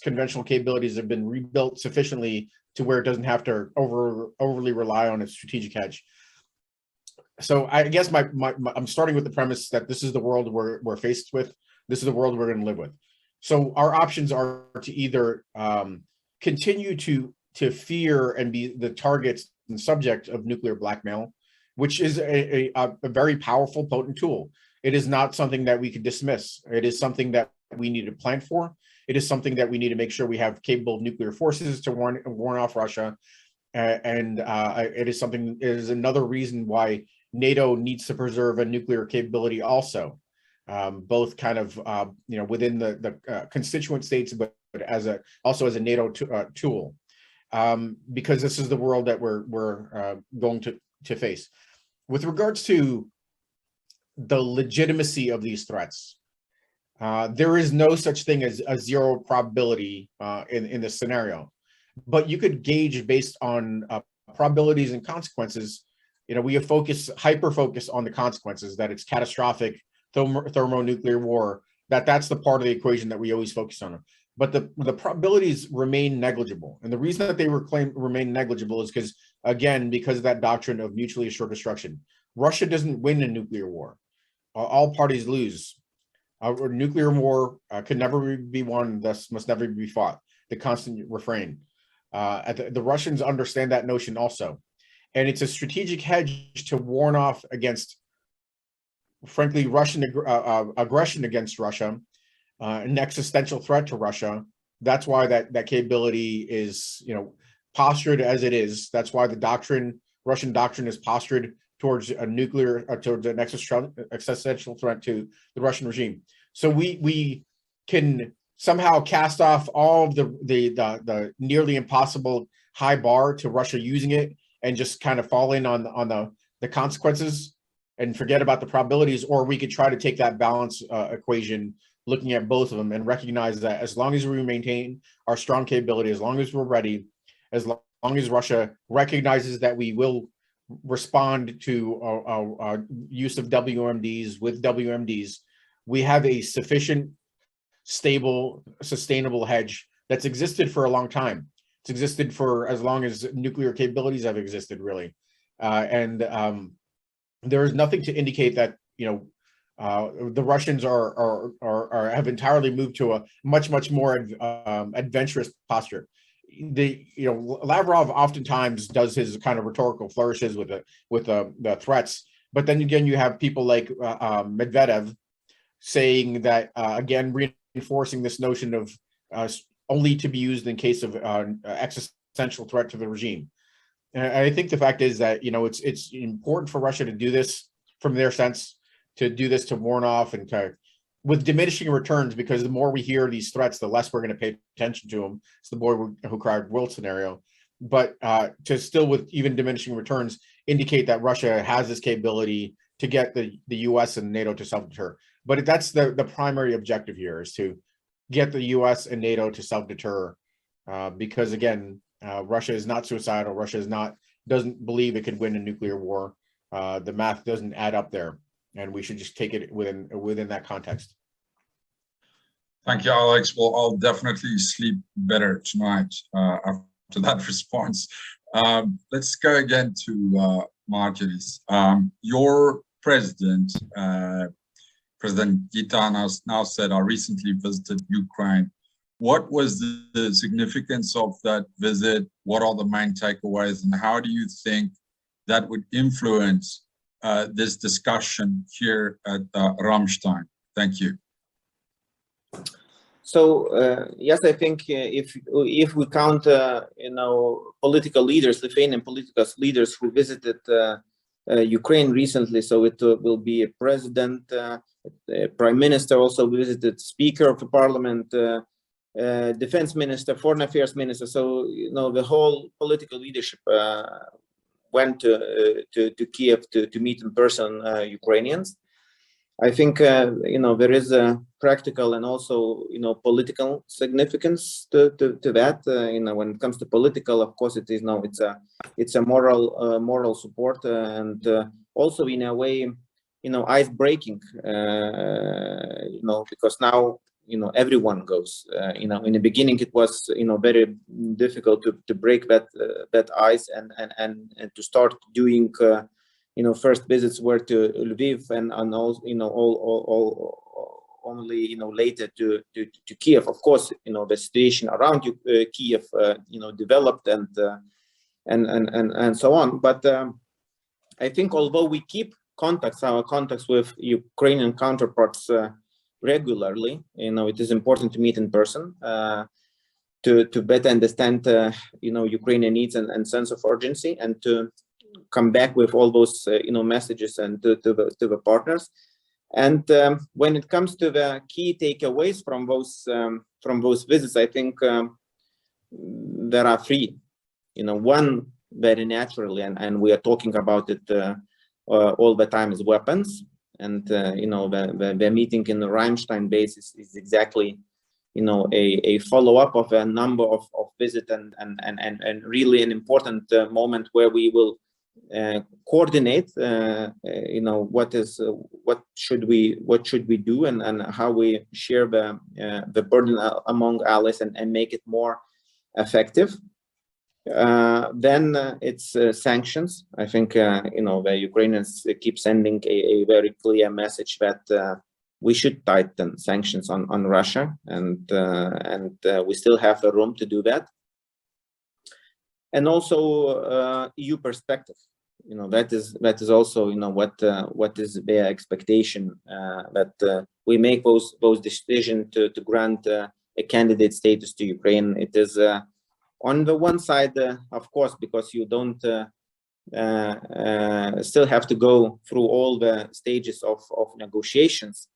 conventional capabilities have been rebuilt sufficiently to where it doesn't have to overly rely on its strategic hedge. So I guess I'm starting with the premise that this is the world we're faced with. This is the world we're going to live with. So our options are to either continue to fear and be the targets and subject of nuclear blackmail, which is a very powerful, potent tool. It is not something that we can dismiss. It is something that we need to plan for. It is something that we need to make sure we have capable nuclear forces to warn off Russia. It is another reason why NATO needs to preserve a nuclear capability also, both kind of within the constituent states, but also as a NATO tool. Because this is the world that we're going to face. With regards to the legitimacy of these threats, there is no such thing as a zero probability in this scenario, but you could gauge based on probabilities and consequences. We have hyper focus on the consequences, that it's catastrophic thermonuclear war, that's the part of the equation that we always focus on. But the probabilities remain negligible. And the reason that they remain negligible is because of that doctrine of mutually assured destruction. Russia doesn't win a nuclear war. All parties lose. A nuclear war can never be won, thus must never be fought. The constant refrain. The Russians understand that notion also. And it's a strategic hedge to warn off against, frankly, Russian aggression against Russia, an existential threat to Russia. That's why that capability is, postured as it is. That's why the Russian doctrine is postured towards towards an existential threat to the Russian regime. So we can somehow cast off all of the nearly impossible high bar to Russia using it, and just kind of fall in on the consequences and forget about the probabilities, or we could try to take that balance equation, looking at both of them, and recognize that as long as we maintain our strong capability, as long as we're ready, as long as Russia recognizes that we will respond to use of WMDs with WMDs, we have a sufficient, stable, sustainable hedge that's existed for a long time. It's existed for as long as nuclear capabilities have existed, really. There is nothing to indicate that, the Russians have entirely moved to a much more adventurous posture. Lavrov oftentimes does his kind of rhetorical flourishes with the threats, but then again you have people like Medvedev saying that again reinforcing this notion of only to be used in case of existential threat to the regime. And I think the fact is that it's important for Russia to do this from their sense, to do this to warn off and with diminishing returns, because the more we hear these threats, the less we're going to pay attention to them. It's the boy who cried wolf scenario. But to still, with even diminishing returns, indicate that Russia has this capability to get the U.S. and NATO to self-deter. But that's the primary objective here, is to get the U.S. and NATO to self-deter, because again, Russia is not suicidal. Russia doesn't believe it could win a nuclear war. The math doesn't add up there, and we should just take it within that context. Thank you, Alex. Well, I'll definitely sleep better tonight after that response. Let's go again to Margiris. Your president, President Gitanas, now said, I recently visited Ukraine. What was the significance of that visit? What are the main takeaways, and how do you think that would influence this discussion here at Ramstein? Thank you. So yes, I think if we count political leaders, Lithuanian political leaders who visited Ukraine recently, so it will be a president, a prime minister also visited, speaker of the parliament, defense minister, foreign affairs minister. So the whole political leadership went to Kiev to meet in person Ukrainians. I think there is a practical and also political significance to that. When it comes to political, of course, it is it's a moral support, and also in a way ice breaking. Because now everyone goes. In the beginning it was very difficult to break that ice and to start doing. First visits were to Lviv and only later to Kiev. Of course, the situation around Kiev developed and so on. But I think although we keep our contacts with Ukrainian counterparts regularly, it is important to meet in person to better understand Ukrainian needs and sense of urgency, and to come back with all those messages and to the partners. And when it comes to the key takeaways from those visits, I think there are three. One, very naturally, and we are talking about it all the time, is weapons. And the meeting in the Ramstein base is exactly a follow-up of a number of visits and really an important moment where we will coordinate what should we do and how we share the burden among allies and make it more effective. Then it's sanctions. I think the Ukrainians keep sending a very clear message that we should tighten sanctions on Russia, and we still have the room to do that. And also EU perspective, that is also what is their expectation, that we make those decisions to grant a candidate status to Ukraine. It is on the one side, of course, because you don't still have to go through all the stages of negotiations,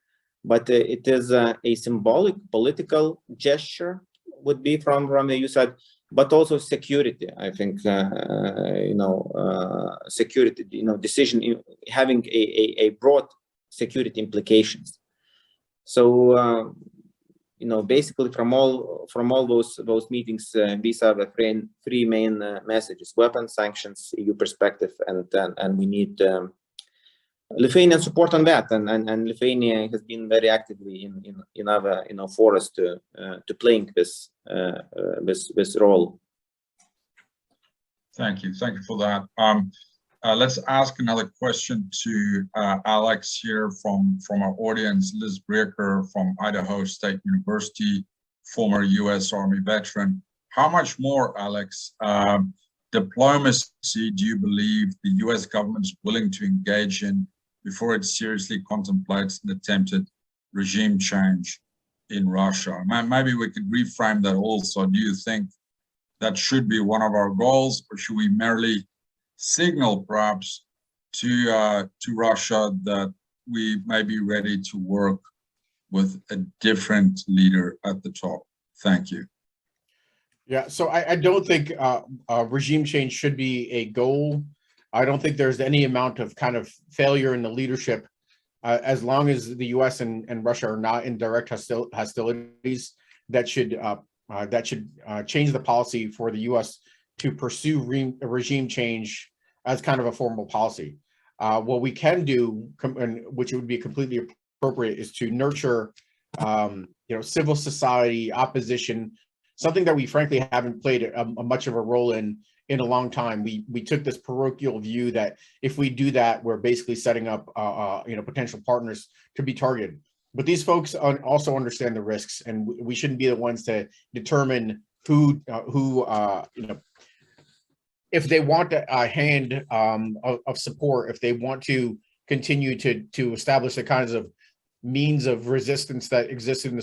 but it is a symbolic political gesture would be from the EU side. But also security, I think, security, decision having a broad security implications. So, basically from all those meetings, these are the three main messages: weapons, sanctions, EU perspective, and we need Lithuanian support on that. And Lithuania has been very actively in other forums to playing this role. Thank you for that. Let's ask another question to Alex here from our audience. Liz Breaker from Idaho State University, former U.S. Army veteran. How much more, Alex, diplomacy do you believe the U.S. government is willing to engage in before it seriously contemplates an attempted regime change in Russia? Maybe we could reframe that also. Do you think that should be one of our goals, or should we merely signal perhaps to Russia that we may be ready to work with a different leader at the top? Thank you. Yeah, so I don't think regime change should be a goal. I don't think there's any amount of kind of failure in the leadership as long as the U.S. and Russia are not in direct hostilities. That should change the policy for the U.S. to pursue regime change as kind of a formal policy. What we can do, which would be completely appropriate, is to nurture, civil society, opposition, something that we frankly haven't played a much of a role in a long time. We took this parochial view that if we do that, we're basically setting up, potential partners to be targeted. But these folks also understand the risks, and we shouldn't be the ones to determine who if they want a hand of support, if they want to continue to establish the kinds of means of resistance that existed in the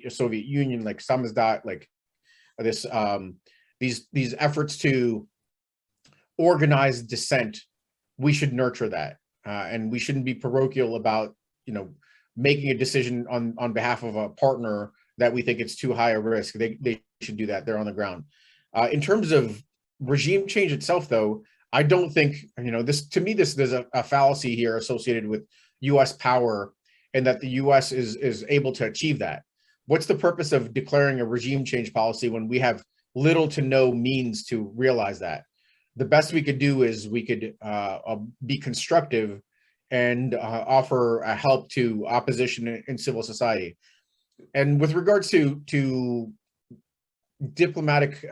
Soviet Union, like samizdat, like this, these efforts to organize dissent. We should nurture that, and we shouldn't be parochial about making a decision on behalf of a partner that we think it's too high a risk. They should do that. They're on the ground. In terms of regime change itself, though, I don't think, this, to me, there's a fallacy here associated with U.S. power, and that the U.S. is able to achieve that. What's the purpose of declaring a regime change policy when we have little to no means to realize that? The best we could do is we could be constructive and offer help to opposition and civil society. And with regards to diplomatic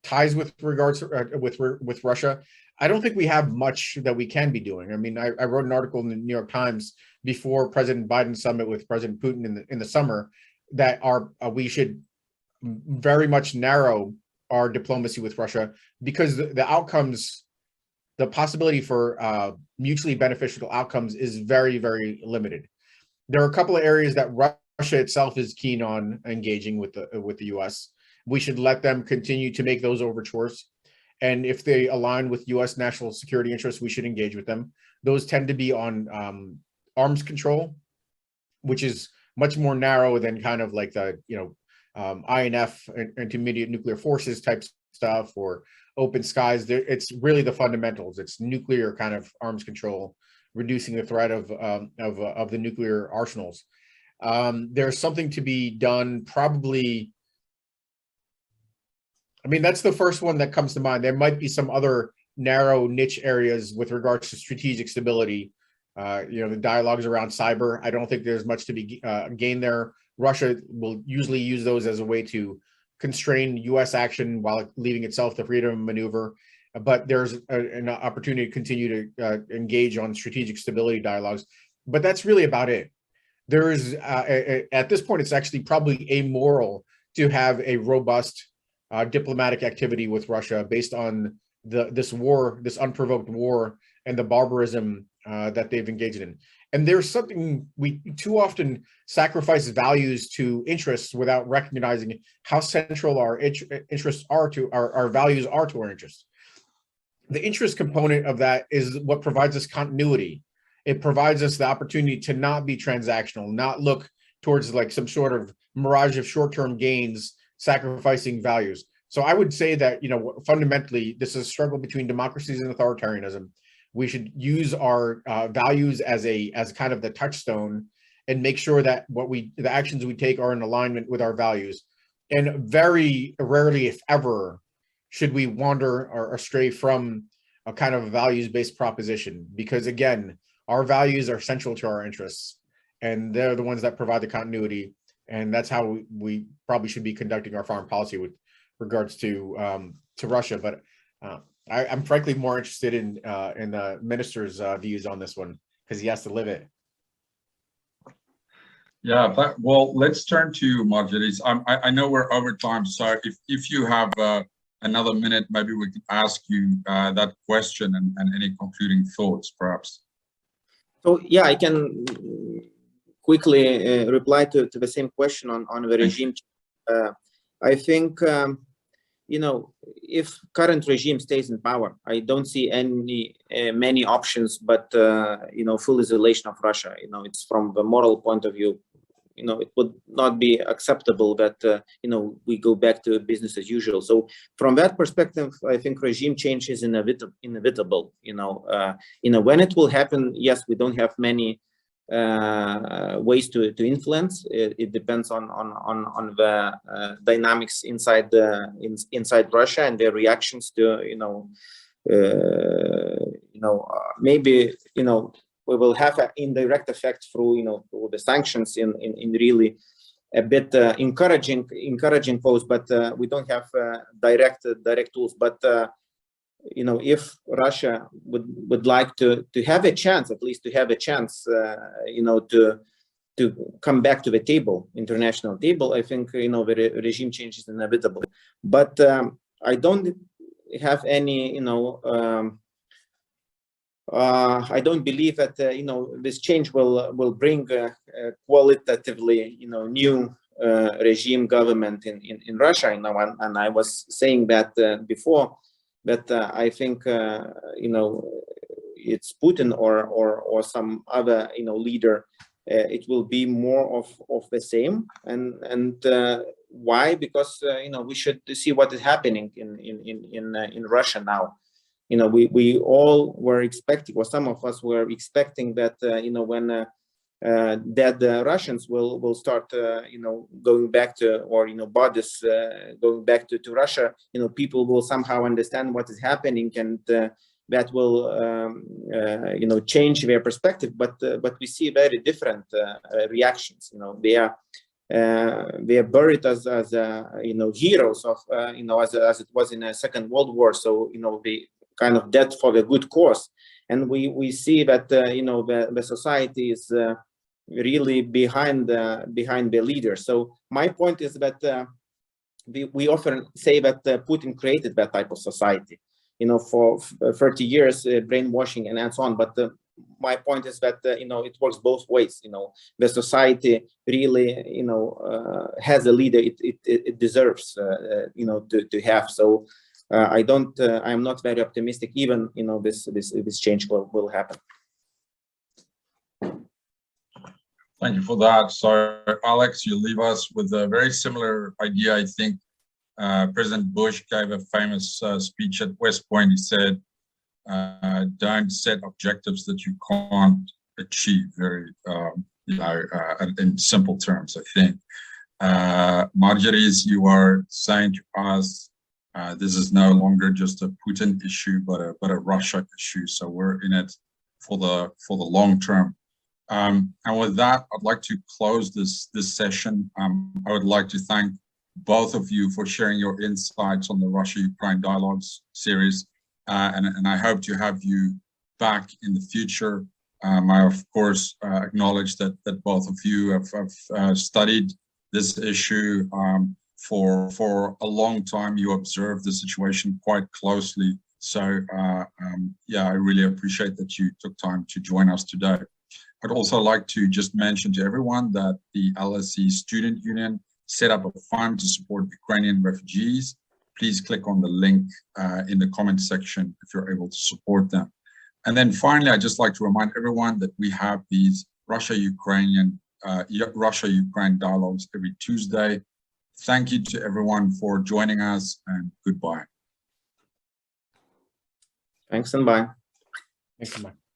ties with regards with Russia, I don't think we have much that we can be doing. I mean, I wrote an article in the New York Times before President Biden's summit with President Putin in the summer that we should very much narrow our diplomacy with Russia, because the outcomes, the possibility for mutually beneficial outcomes is very, very limited. There are a couple of areas that Russia itself is keen on engaging with the U.S. We should let them continue to make those overtures. And if they align with U.S. national security interests, we should engage with them. Those tend to be on arms control, which is much more narrow than kind of like the, INF, intermediate nuclear forces type stuff, or open skies. It's really the fundamentals. It's nuclear kind of arms control, reducing the threat of the nuclear arsenals. There's something to be done, probably. I mean, that's the first one that comes to mind. There might be some other narrow niche areas with regards to strategic stability. The dialogues around cyber, I don't think there's much to be gained there. Russia will usually use those as a way to constrain U.S. action while leaving itself the freedom of maneuver. But there's an opportunity to continue to engage on strategic stability dialogues. But that's really about it. There is, at this point, it's actually probably amoral to have a robust diplomatic activity with Russia based on this war, this unprovoked war, and the barbarism that they've engaged in. And there's something, we too often sacrifice values to interests without recognizing how central our interests are to our values are to our interests. The interest component of that is what provides us continuity. It provides us the opportunity to not be transactional, not look towards like some sort of mirage of short-term gains, sacrificing values. So I would say that, fundamentally, this is a struggle between democracies and authoritarianism. We should use our values as kind of the touchstone, and make sure that the actions we take are in alignment with our values. And very rarely, if ever, should we wander or astray from a kind of values-based proposition, because again, our values are central to our interests, and they're the ones that provide the continuity. And that's how we probably should be conducting our foreign policy with regards to Russia. But I'm frankly more interested in the minister's views on this one, because he has to live it. Yeah, well, let's turn to Margiris. I know we're over time, so if you have another minute, maybe we could ask you that question and any concluding thoughts, perhaps. So yeah, I can quickly reply to the same question on the regime. I think you know, if current regime stays in power, I don't see many options but you know, full isolation of Russia. You know, it's from the moral point of view, you know, it would not be acceptable that you know, we go back to business as usual. So from that perspective, I think regime change is inevitable. You know, when it will happen, yes, we don't have many ways to influence. It depends on the dynamics inside Russia and their reactions to maybe we will have an indirect effect through through the sanctions in really a bit encouraging posts, but we don't have direct tools. But if Russia would like to have a chance, at least to have a chance, to come back to the table, international table, I think the regime change is inevitable. But I don't have any I don't believe that this change will bring qualitatively new regime government in Russia. And I was saying that before. But I think it's Putin or some other leader. It will be more of the same. And why? Because we should see what is happening in Russia now. We all were expecting, or some of us were expecting that when that the Russians will start going back to, or bodies going back to Russia, people will somehow understand what is happening, and that will change their perspective. But we see very different reactions. They are buried as heroes of as it was in the Second World War. So they kind of dead for the good cause. And we see that the society is really behind the leader. So my point is that we often say that Putin created that type of society, for 30 years, brainwashing and so on. But my point is that it works both ways. The society really has a leader it deserves to have. So I'm not very optimistic even this change will happen. Thank you for that. So Alex, you leave us with a very similar idea. I think President Bush gave a famous speech at West Point. He said, don't set objectives that you can't achieve, very in simple terms, I think. Margiris, you are saying to us, this is no longer just a Putin issue, but a Russia issue. So we're in it for the long term. And with that, I'd like to close this session. I would like to thank both of you for sharing your insights on the Russia-Ukraine Dialogues series, and I hope to have you back in the future. I of course acknowledge that both of you have studied this issue for a long time. You observed the situation quite closely. So yeah, I really appreciate that you took time to join us today. I'd also like to just mention to everyone that the LSE Student Union set up a fund to support Ukrainian refugees. Please click on the link in the comment section if you're able to support them. And then finally, I'd just like to remind everyone that we have these Russia-Ukraine dialogues every Tuesday. Thank you to everyone for joining us, and goodbye. Thanks and bye. Thanks and bye.